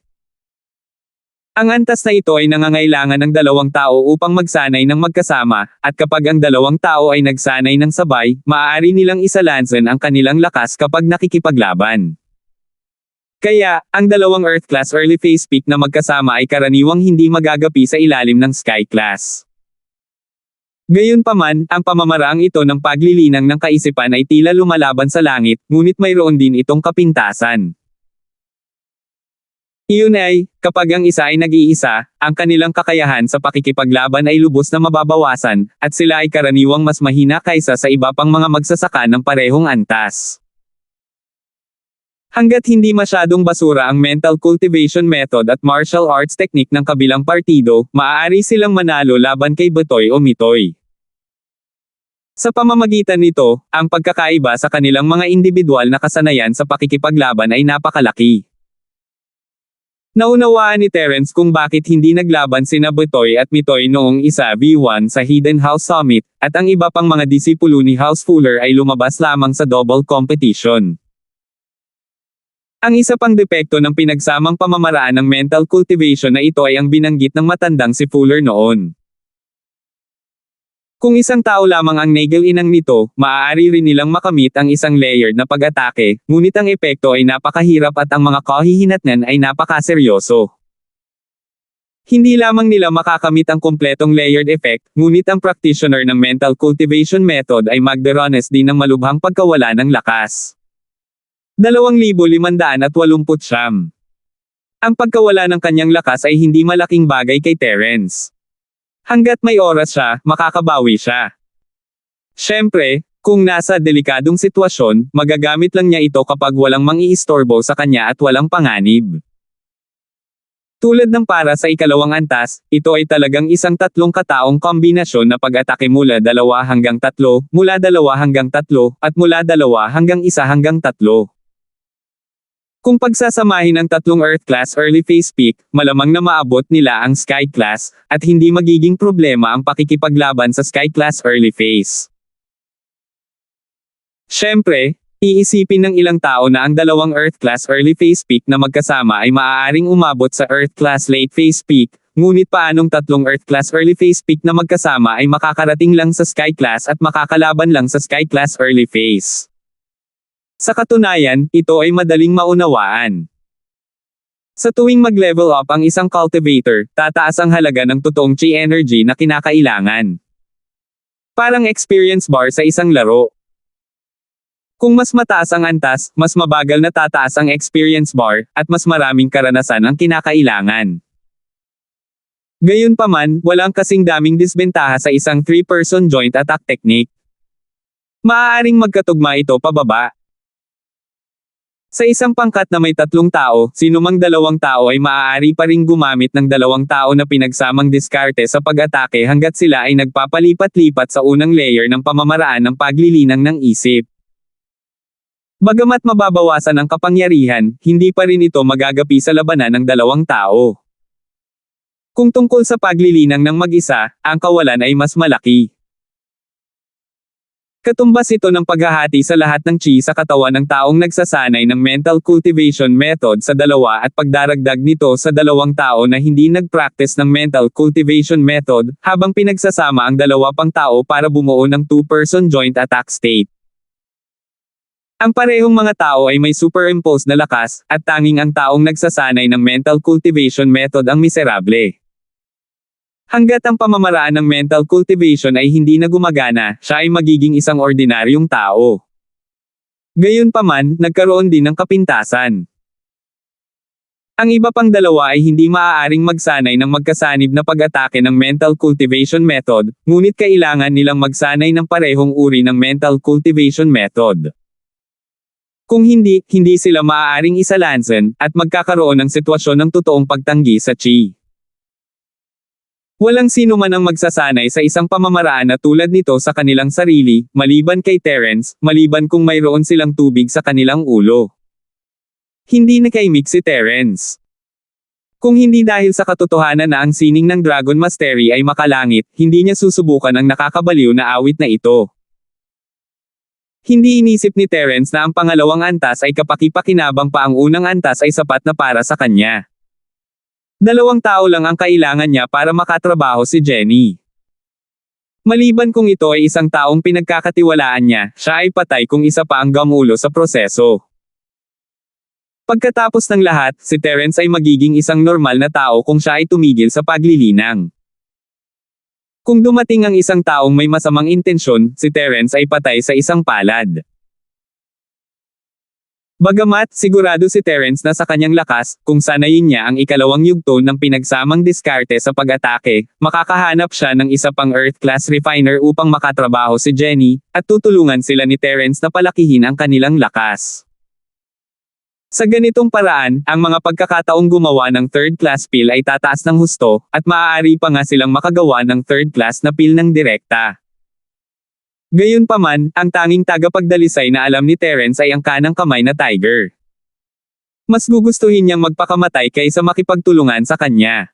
Ang antas na ito ay nangangailangan ng dalawang tao upang magsanay ng magkasama, at kapag ang dalawang tao ay nagsanay ng sabay, maaari nilang isalansan ang kanilang lakas kapag nakikipaglaban. Kaya, ang dalawang Earth Class Early Phase Peak na magkasama ay karaniwang hindi magagapi sa ilalim ng Sky Class. Gayunpaman, ang pamamaraang ito ng paglilinang ng kaisipan ay tila lumalaban sa langit, ngunit mayroon din itong kapintasan. Iyon ay, kapag ang isa ay nag-iisa, ang kanilang kakayahan sa pakikipaglaban ay lubos na mababawasan, at sila ay karaniwang mas mahina kaysa sa iba pang mga magsasaka ng parehong antas. Hanggat hindi masyadong basura ang mental cultivation method at martial arts technique ng kabilang partido, maaari silang manalo laban kay Butoy o Mitoy. Sa pamamagitan nito, ang pagkakaiba sa kanilang mga individual na kasanayan sa pakikipaglaban ay napakalaki. Naunawaan ni Terence kung bakit hindi naglaban sina Butoy at Mitoy noong 1v1 sa Hidden House Summit, at ang iba pang mga disipulo ni House Fuller ay lumabas lamang sa double competition. Ang isa pang depekto ng pinagsamang pamamaraan ng mental cultivation na ito ay ang binanggit ng matandang si Fuller noon. Kung isang tao lamang ang nagil-inang nito, maaari rin nilang makamit ang isang layered na pag-atake, ngunit ang epekto ay napakahirap at ang mga kahihinatnan ay napakaseryoso. Hindi lamang nila makakamit ang kompletong layered effect, ngunit ang practitioner ng mental cultivation method ay magdaranas din ng malubhang pagkawala ng lakas. 2,589. Ang pagkawala ng kanyang lakas ay hindi malaking bagay kay Terence. Hanggat may oras siya, makakabawi siya. Siyempre, kung nasa delikadong sitwasyon, magagamit lang niya ito kapag walang mang-iistorbo sa kanya at walang panganib. Tulad ng para sa ikalawang antas, ito ay talagang isang tatlong kataong kombinasyon na pag-atake mula 2 hanggang 3, mula 2 hanggang 3, at mula 2 hanggang 1 hanggang 3. Kung pagsasamahin ang tatlong Earth Class Early Phase Peak, malamang na maabot nila ang Sky Class, at hindi magiging problema ang pakikipaglaban sa Sky Class Early Phase. Siyempre, iisipin ng ilang tao na ang dalawang Earth Class Early Phase Peak na magkasama ay maaaring umabot sa Earth Class Late Phase Peak, ngunit paanong tatlong Earth Class Early Phase Peak na magkasama ay makakarating lang sa Sky Class at makakalaban lang sa Sky Class Early Phase? Sa katunayan, ito ay madaling maunawaan. Sa tuwing mag-level up ang isang cultivator, tataas ang halaga ng totoong chi energy na kinakailangan. Parang experience bar sa isang laro. Kung mas mataas ang antas, mas mabagal na tataas ang experience bar, at mas maraming karanasan ang kinakailangan. Gayunpaman, walang kasing daming disbentaha sa isang 3-person joint attack technique. Maaaring magkatugma ito pababa. Sa isang pangkat na may 3 tao, sinumang 2 tao ay maaari pa ring gumamit ng 2 tao na pinagsamang diskarte sa pag-atake hanggat sila ay nagpapalipat-lipat sa unang layer ng pamamaraan ng paglilinang ng isip. Bagamat mababawasan ang kapangyarihan, hindi pa rin ito magagapi sa labanan ng 2 tao. Kung tungkol sa paglilinang ng mag-isa, ang kawalan ay mas malaki. Katumbas ito ng paghahati sa lahat ng chi sa katawan ng taong nagsasanay ng mental cultivation method sa 2 at pagdaragdag nito sa 2 tao na hindi nag-practice ng mental cultivation method, habang pinagsasama ang 2 pang tao para bumuo ng 2-person joint attack state. Ang parehong mga tao ay may superimposed na lakas, at tanging ang taong nagsasanay ng mental cultivation method ang miserable. Hanggat ang pamamaraan ng mental cultivation ay hindi na gumagana, siya ay magiging isang ordinaryong tao. Gayunpaman, nagkaroon din ng kapintasan. Ang iba pang 2 ay hindi maaaring magsanay ng magkasanib na pag-atake ng mental cultivation method, ngunit kailangan nilang magsanay ng parehong uri ng mental cultivation method. Kung hindi, hindi sila maaaring isalansan, at magkakaroon ng sitwasyon ng totoong pagtanggi sa chi. Walang sino man ang magsasanay sa isang pamamaraan na tulad nito sa kanilang sarili, maliban kay Terence, maliban kung mayroon silang tubig sa kanilang ulo. Hindi nakaimik si Terence. Kung hindi dahil sa katotohanan na ang sining ng Dragon Mastery ay makalangit, hindi niya susubukan ang nakakabaliw na awit na ito. Hindi inisip ni Terence na ang pangalawang antas ay kapaki-pakinabang pa ang unang antas ay sapat na para sa kanya. 2 tao lang ang kailangan niya para makatrabaho si Jenny. Maliban kung ito ay isang taong pinagkakatiwalaan niya, siya ay patay kung isa pa ang gamulo sa proseso. Pagkatapos ng lahat, si Terence ay magiging isang normal na tao kung siya ay tumigil sa paglilinang. Kung dumating ang isang taong may masamang intensyon, si Terence ay patay sa isang palad. Bagamat sigurado si Terence na sa kanyang lakas, kung sanayin niya ang ikalawang yugto ng pinagsamang diskarte sa pag-atake, makakahanap siya ng isa pang Earth-class refiner upang makatrabaho si Jenny, at tutulungan sila ni Terence na palakihin ang kanilang lakas. Sa ganitong paraan, ang mga pagkakataong gumawa ng third-class pill ay tataas ng husto, at maaari pa nga silang makagawa ng third-class na pill ng direkta. Gayunpaman, ang tanging tagapagdalisay na alam ni Terence ay ang kanang kamay na tiger. Mas gugustuhin niyang magpakamatay kaysa makipagtulungan sa kanya.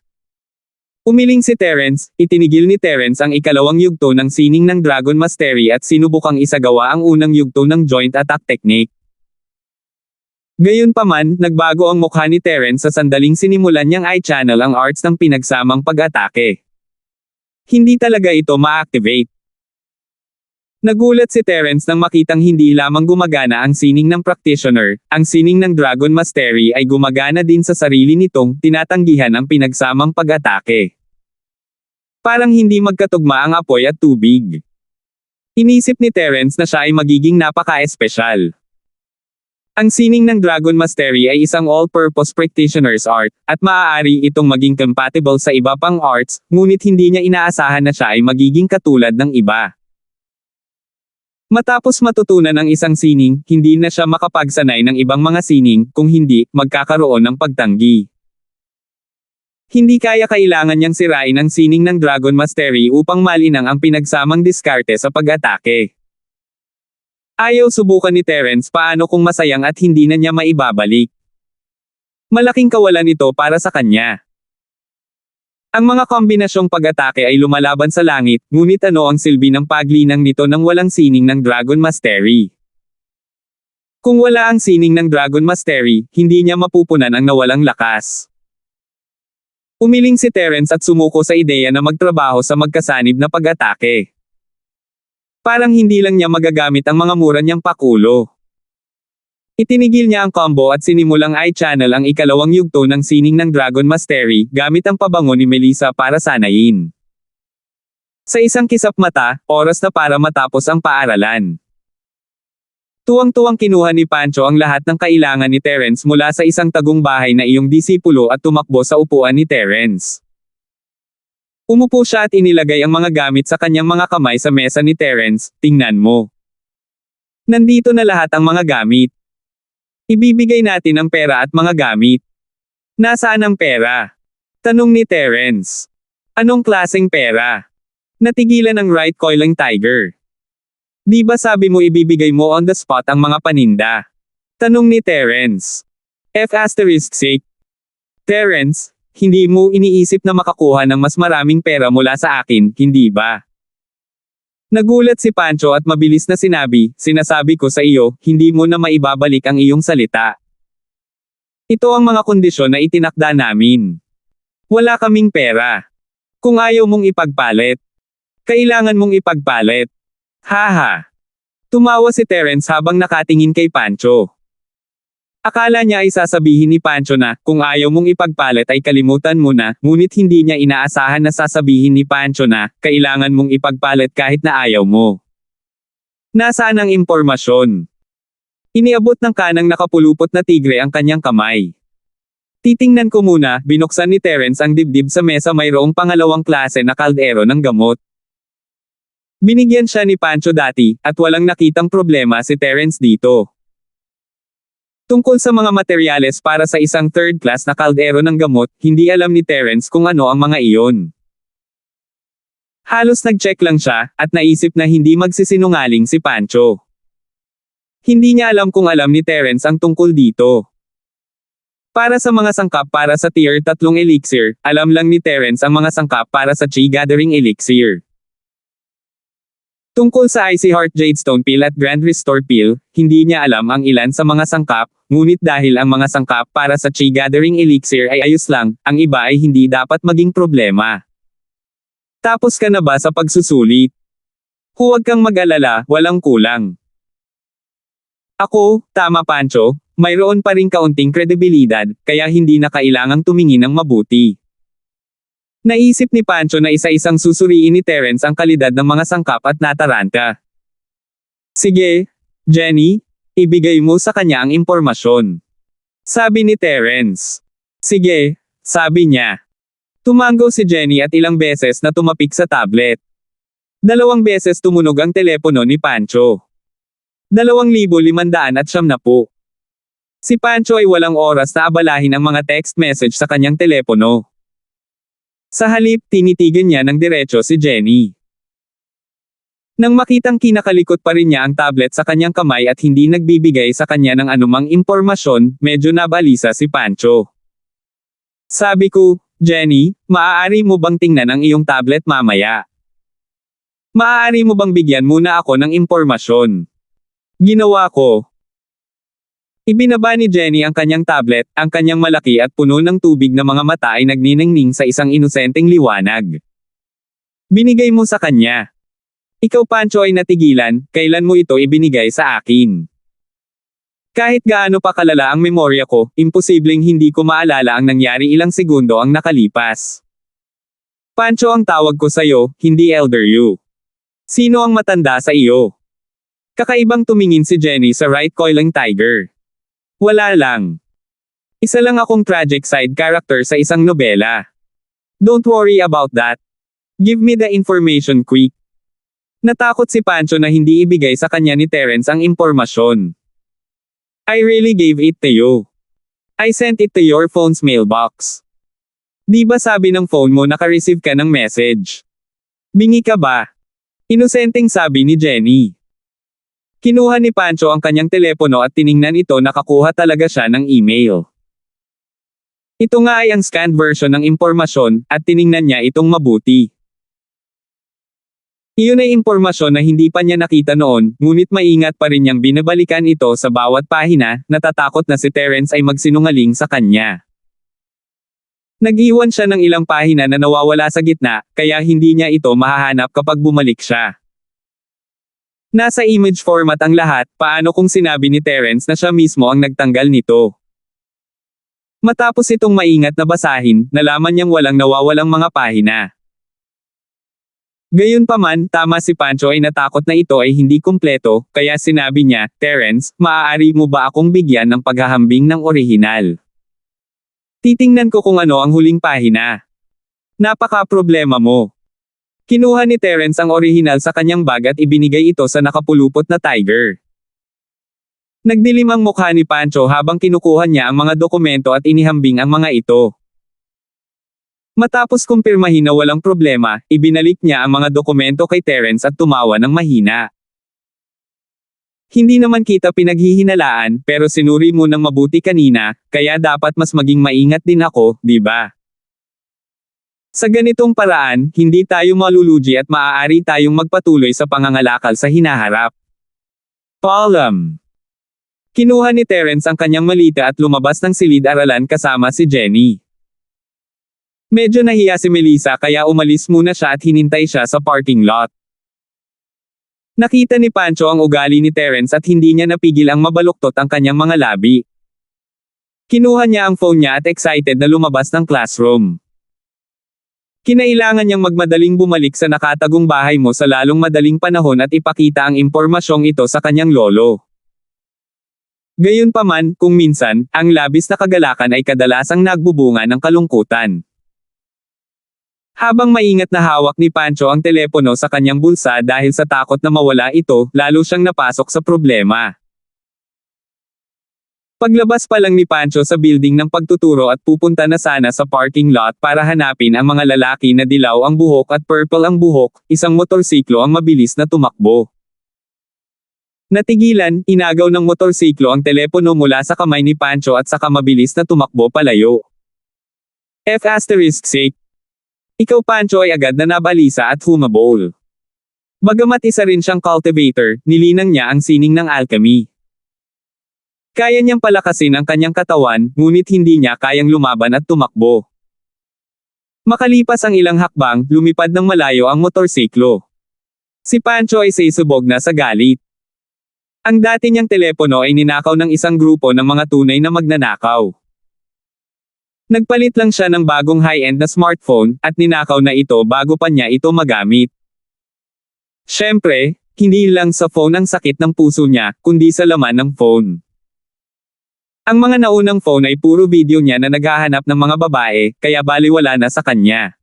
Umiling si Terence, itinigil ni Terence ang ikalawang yugto ng sining ng Dragon Mastery at sinubukang isagawa ang unang yugto ng joint attack technique. Gayunpaman, nagbago ang mukha ni Terence sa sandaling sinimulan niyang i-channel ang arts ng pinagsamang pag-atake. Hindi talaga ito ma-activate. Nagulat si Terence nang makitang hindi lamang gumagana ang sining ng practitioner, ang sining ng Dragon Mastery ay gumagana din sa sarili nitong tinatanggihan ang pinagsamang pag-atake. Parang hindi magkatugma ang apoy at tubig. Inisip ni Terence na siya ay magiging napaka-espesyal. Ang sining ng Dragon Mastery ay isang all-purpose practitioner's art, at maaari itong maging compatible sa iba pang arts, ngunit hindi niya inaasahan na siya ay magiging katulad ng iba. Matapos matutunan ang isang sining, hindi na siya makapagsanay ng ibang mga sining, kung hindi, magkakaroon ng pagtanggi. Hindi kailangan niyang sirain ang sining ng Dragon Mastery upang malinang ang pinagsamang diskarte sa pag-atake. Ayaw subukan ni Terence paano kung masayang at hindi na niya maibabalik. Malaking kawalan ito para sa kanya. Ang mga kombinasyong pag-atake ay lumalaban sa langit, ngunit ano ang silbi ng paglinang nito nang walang sining ng Dragon Mastery? Kung wala ang sining ng Dragon Mastery, hindi niya mapupunan ang nawalang lakas. Umiling si Terence at sumuko sa ideya na magtrabaho sa magkasanib na pag-atake. Parang hindi lang niya magagamit ang mga mura niyang pakulo. Itinigil niya ang combo at sinimulang i-channel ang ikalawang yugto ng sining ng Dragon Mastery gamit ang pabango ni Melissa para sanayin. Sa isang kisap mata, oras na para matapos ang paaralan. Tuwang-tuwang kinuha ni Pancho ang lahat ng kailangan ni Terence mula sa isang tagong bahay na iyong disipulo at tumakbo sa upuan ni Terence. Umupo siya at inilagay ang mga gamit sa kanyang mga kamay sa mesa ni Terence. Tingnan mo. Nandito na lahat ang mga gamit. Ibibigay natin ang pera at mga gamit. Nasaan ang pera? Tanong ni Terence. Anong klaseng pera? Natigilan ang right coiling tiger. Di ba sabi mo ibibigay mo on the spot ang mga paninda? Tanong ni Terence. F***. Terence, hindi mo iniisip na makakuha ng mas maraming pera mula sa akin, hindi ba? Nagulat si Pancho at mabilis na sinasabi ko sa iyo, hindi mo na maibabalik ang iyong salita. Ito ang mga kondisyon na itinakda namin. Wala kaming pera. Kung ayaw mong ipagpalit, kailangan mong ipagpalit. Haha. Tumawa si Terence habang nakatingin kay Pancho. Akala niya ay sasabihin ni Pancho na, kung ayaw mong ipagpalit ay kalimutan mo na, ngunit hindi niya inaasahan na sasabihin ni Pancho na, kailangan mong ipagpalit kahit na ayaw mo. Nasaan ang impormasyon? Iniabot ng kanang nakapulupot na tigre ang kanyang kamay. Titingnan ko muna, binuksan ni Terence ang dibdib sa mesa mayroong pangalawang klase na kaldero ng gamot. Binigyan siya ni Pancho dati, at walang nakitang problema si Terence dito. Tungkol sa mga materyales para sa isang third class na kaldero ng gamot, hindi alam ni Terence kung ano ang mga iyon. Halos nag-check lang siya, at naisip na hindi magsisinungaling si Pancho. Hindi niya alam kung alam ni Terence ang tungkol dito. Para sa mga sangkap para sa Tier 3 Elixir, alam lang ni Terence ang mga sangkap para sa Chi Gathering Elixir. Tungkol sa Icy Heart Jadestone Pill at Grand Restore Pill, hindi niya alam ang ilan sa mga sangkap, ngunit dahil ang mga sangkap para sa Chi Gathering Elixir ay ayos lang, ang iba ay hindi dapat maging problema. Tapos ka na ba sa pagsusulit? Huwag kang mag-alala, walang kulang. Ako, tama Pancho, mayroon pa ring kaunting kredibilidad, kaya hindi na kailangang tumingin ng mabuti. Naisip ni Pancho na isa-isang susuriin ni Terence ang kalidad ng mga sangkap at nataranta. Sige, Jenny, ibigay mo sa kanya ang impormasyon. Sabi ni Terence. Sige, sabi niya. Tumango si Jenny at ilang beses na tumapik sa tablet. 2 beses tumunog ang telepono ni Pancho. 2,570. Si Pancho ay walang oras na abalahin ang mga text message sa kanyang telepono. Sa halip, tinitigan niya ng diretso si Jenny. Nang makitang kinakalikot pa rin niya ang tablet sa kanyang kamay at hindi nagbibigay sa kanya ng anumang impormasyon, medyo nabalisa si Pancho. Sabi ko, Jenny, maaari mo bang tingnan ang iyong tablet mamaya? Maaari mo bang bigyan muna ako ng impormasyon? Ginawa ko. Ibinaba ni Jenny ang kanyang tablet, ang kanyang malaki at puno ng tubig na mga mata ay nagniningning sa isang inosenteng liwanag. Binigay mo sa kanya. Ikaw Pancho ay natigilan, kailan mo ito ibinigay sa akin? Kahit gaano pa kalala ang memorya ko, imposibleng hindi ko maalala ang nangyari ilang segundo ang nakalipas. Pancho ang tawag ko sa'yo, hindi Elder Yu. Sino ang matanda sa iyo? Kakaibang tumingin si Jenny sa right coiling tiger. Wala lang. Isa lang akong tragic side character sa isang nobela. Don't worry about that. Give me the information quick. Natakot si Pancho na hindi ibigay sa kanya ni Terence ang impormasyon. I really gave it to you. I sent it to your phone's mailbox. Di ba sabi ng phone mo naka-receive ka ng message? Bingi ka ba? Inosenteng sabi ni Jenny. Kinuha ni Pancho ang kanyang telepono at tiningnan ito, nakakuha talaga siya ng email. Ito nga ay ang scanned version ng impormasyon, at tiningnan niya itong mabuti. Iyon ay impormasyon na hindi pa niya nakita noon, ngunit maingat pa rin niyang binabalikan ito sa bawat pahina, natatakot na si Terence ay magsinungaling sa kanya. Nag-iwan siya ng ilang pahina na nawawala sa gitna, kaya hindi niya ito mahahanap kapag bumalik siya. Nasa image format ang lahat, paano kung sinabi ni Terence na siya mismo ang nagtanggal nito? Matapos itong maingat na basahin, nalaman niyang walang nawawalang mga pahina. Gayunpaman, tama si Pancho ay natakot na ito ay hindi kumpleto, kaya sinabi niya, Terence, maaari mo ba akong bigyan ng paghahambing ng orihinal? Titingnan ko kung ano ang huling pahina. Napaka-problema mo. Kinuha ni Terence ang orihinal sa kanyang bag at ibinigay ito sa nakapulupot na tiger. Nagdilim ang mukha ni Pancho habang kinukuha niya ang mga dokumento at inihambing ang mga ito. Matapos kumpirmahin na walang problema, ibinalik niya ang mga dokumento kay Terence at tumawa ng mahina. Hindi naman kita pinaghihinalaan, pero sinuri mo ng mabuti kanina, kaya dapat mas maging maingat din ako, di ba? Sa ganitong paraan, hindi tayo malulugi at maaari tayong magpatuloy sa pangangalakal sa hinaharap. Paalam. Kinuha ni Terence ang kanyang malita at lumabas ng silid-aralan kasama si Jenny. Medyo nahiya si Melissa kaya umalis muna siya at hinintay siya sa parking lot. Nakita ni Pancho ang ugali ni Terence at hindi niya napigil ang mabaluktot ang kanyang mga labi. Kinuha niya ang phone niya at excited na lumabas ng classroom. Kinailangan niyang magmadaling bumalik sa nakatagong bahay mo sa lalong madaling panahon at ipakita ang impormasyong ito sa kanyang lolo. Gayunpaman, kung minsan, ang labis na kagalakan ay kadalasang nagbubunga ng kalungkutan. Habang maingat na hawak ni Pancho ang telepono sa kanyang bulsa dahil sa takot na mawala ito, lalo siyang napasok sa problema. Paglabas pa lang ni Pancho sa building ng pagtuturo at pupunta na sana sa parking lot para hanapin ang mga lalaki na dilaw ang buhok at purple ang buhok, isang motorsiklo ang mabilis na tumakbo. Natigilan, inagaw ng motorsiklo ang telepono mula sa kamay ni Pancho at saka mabilis na tumakbo palayo. F***. Ikaw Pancho ay agad na nabalisa at humabol. Bagamat isa rin siyang cultivator, nilinang niya ang sining ng alchemy. Kaya niyang palakasin ang kanyang katawan, ngunit hindi niya kayang lumaban at tumakbo. Makalipas ang ilang hakbang, lumipad ng malayo ang motorsiklo. Si Pancho ay sisubog na sa galit. Ang dati niyang telepono ay ninakaw ng isang grupo ng mga tunay na magnanakaw. Nagpalit lang siya ng bagong high-end na smartphone, at ninakaw na ito bago pa niya ito magamit. Siyempre, hindi lang sa phone ang sakit ng puso niya, kundi sa laman ng phone. Ang mga naunang phone ay puro video niya na naghahanap ng mga babae, kaya baliwala na sa kanya.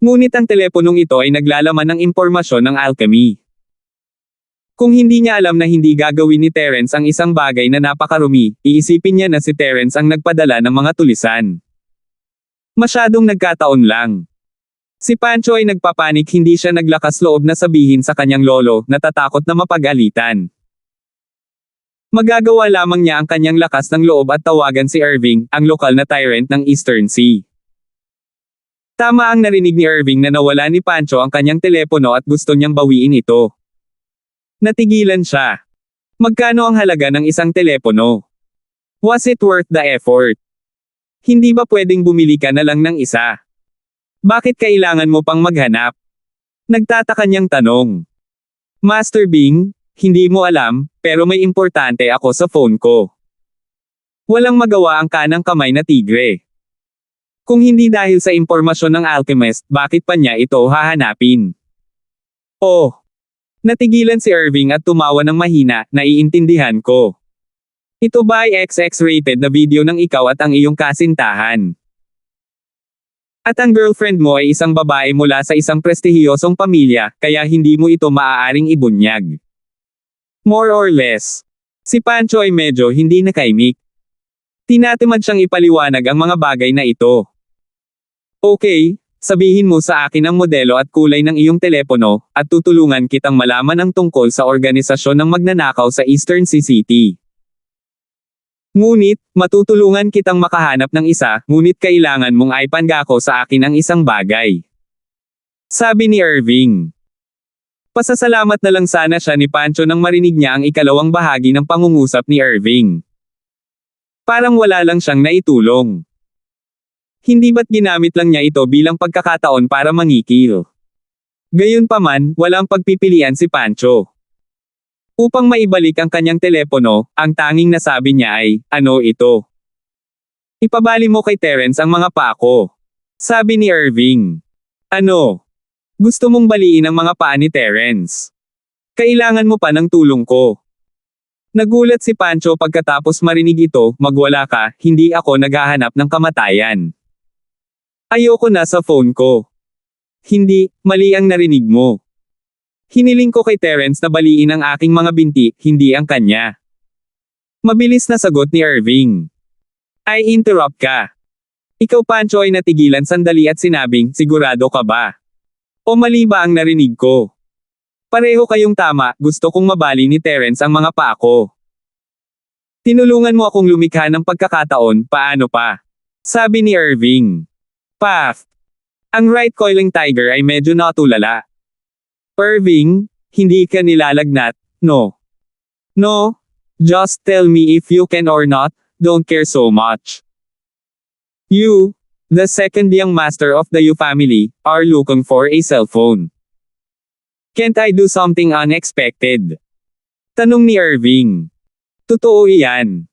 Ngunit ang teleponong ito ay naglalaman ng impormasyon ng alchemy. Kung hindi niya alam na hindi gagawin ni Terence ang isang bagay na napakarumi, iisipin niya na si Terence ang nagpadala ng mga tulisan. Masyadong nagkataon lang. Si Pancho ay nagpapanik, hindi siya naglakas loob na sabihin sa kanyang lolo, natatakot na mapagalitan. Magagawa lamang niya ang kanyang lakas ng loob at tawagan si Irving, ang lokal na tyrant ng Eastern Sea. Tama ang narinig ni Irving na nawala ni Pancho ang kanyang telepono at gusto niyang bawiin ito. Natigilan siya. Magkano ang halaga ng isang telepono? Was it worth the effort? Hindi ba pwedeng bumili ka na lang ng isa? Bakit kailangan mo pang maghanap? Nagtataka niyang tanong. Master Bing, hindi mo alam, pero may importante ako sa phone ko. Walang magawa ang kanang kamay na tigre. Kung hindi dahil sa impormasyon ng alchemist, bakit pa niya ito hahanapin? Oh! Natigilan si Irving at tumawa ng mahina, naiintindihan ko. Ito ba ay XX-rated na video ng ikaw at ang iyong kasintahan? At ang girlfriend mo ay isang babae mula sa isang prestihiyosong pamilya, kaya hindi mo ito maaaring ibunyag. More or less. Si Pancho ay medyo hindi nakaimik. Tinatamad siyang ipaliwanag ang mga bagay na ito. Okay. Sabihin mo sa akin ang modelo at kulay ng iyong telepono, at tutulungan kitang malaman ang tungkol sa organisasyon ng magnanakaw sa Eastern Sea City. Ngunit, matutulungan kitang makahanap ng isa, ngunit kailangan mong aipangako sa akin ang isang bagay. Sabi ni Irving. Pasasalamat na lang sana siya ni Pancho nang marinig niya ang ikalawang bahagi ng pangungusap ni Irving. Parang wala lang siyang naitulong. Hindi ba't ginamit lang niya ito bilang pagkakataon para mangikil? Gayunpaman, walang pagpipilian si Pancho. Upang maibalik ang kanyang telepono, ang tanging nasabi niya ay, ano ito? Ipabali mo kay Terence ang mga paa ko. Sabi ni Irving. Ano? Gusto mong baliin ang mga paa ni Terence? Kailangan mo pa ng tulong ko. Nagulat si Pancho pagkatapos marinig ito, magwala ka, hindi ako naghahanap ng kamatayan. Ayoko na sa phone ko. Hindi, mali ang narinig mo. Hiniling ko kay Terence na baliin ang aking mga binti, hindi ang kanya. Mabilis na sagot ni Irving. Ay interrupt ka. Ikaw Pancho ay natigilan sandali at sinabing, sigurado ka ba? O mali ba ang narinig ko? Pareho kayong tama, gusto kong mabali ni Terence ang mga paa ko. Tinulungan mo akong lumikha ng pagkakataon, paano pa? Sabi ni Irving. Path. Ang right coiling tiger ay medyo natulala. Irving, hindi ka nilalagnat, no? No? Just tell me if you can or not, don't care so much. You, the second young master of the Yu family, are looking for a cell phone. Can't I do something unexpected? Tanong ni Irving. Totoo iyan.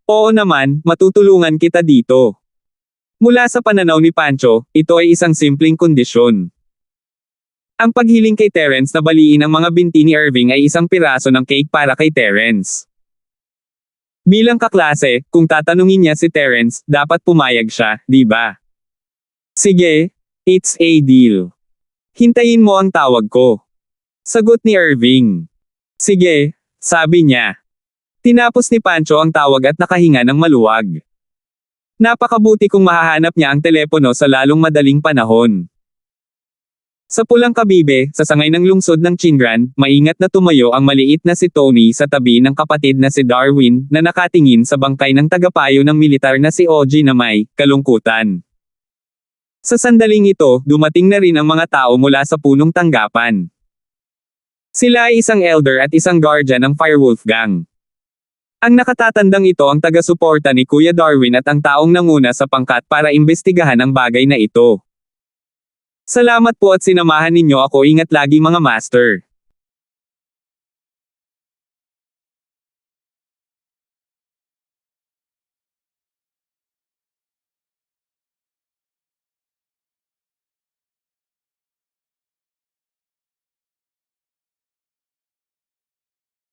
Oo naman, matutulungan kita dito. Mula sa pananaw ni Pancho, ito ay isang simpleng kondisyon. Ang paghiling kay Terence na baliin ang mga binti ni Irving ay isang piraso ng cake para kay Terence. Bilang kaklase, kung tatanungin niya si Terence, dapat pumayag siya, di ba? Sige, it's a deal. Hintayin mo ang tawag ko. Sagot ni Irving. Sige, sabi niya. Tinapos ni Pancho ang tawag at nakahinga ng maluwag. Napakabuti kung mahahanap niya ang telepono sa lalong madaling panahon. Sa pulang kabibe, sa sangay ng lungsod ng Chinran, maingat na tumayo ang maliit na si Tony sa tabi ng kapatid na si Darwin, na nakatingin sa bangkay ng tagapayo ng militar na si Oji na may kalungkutan. Sa sandaling ito, dumating na rin ang mga tao mula sa punong tanggapan. Sila ay isang elder at isang guardian ng Firewolf Gang. Ang nakatatandang ito ang taga-suporta ni Kuya Darwin at ang taong nanguna sa pangkat para imbestigahan ang bagay na ito. Salamat po at sinamahan ninyo ako, ingat lagi mga master.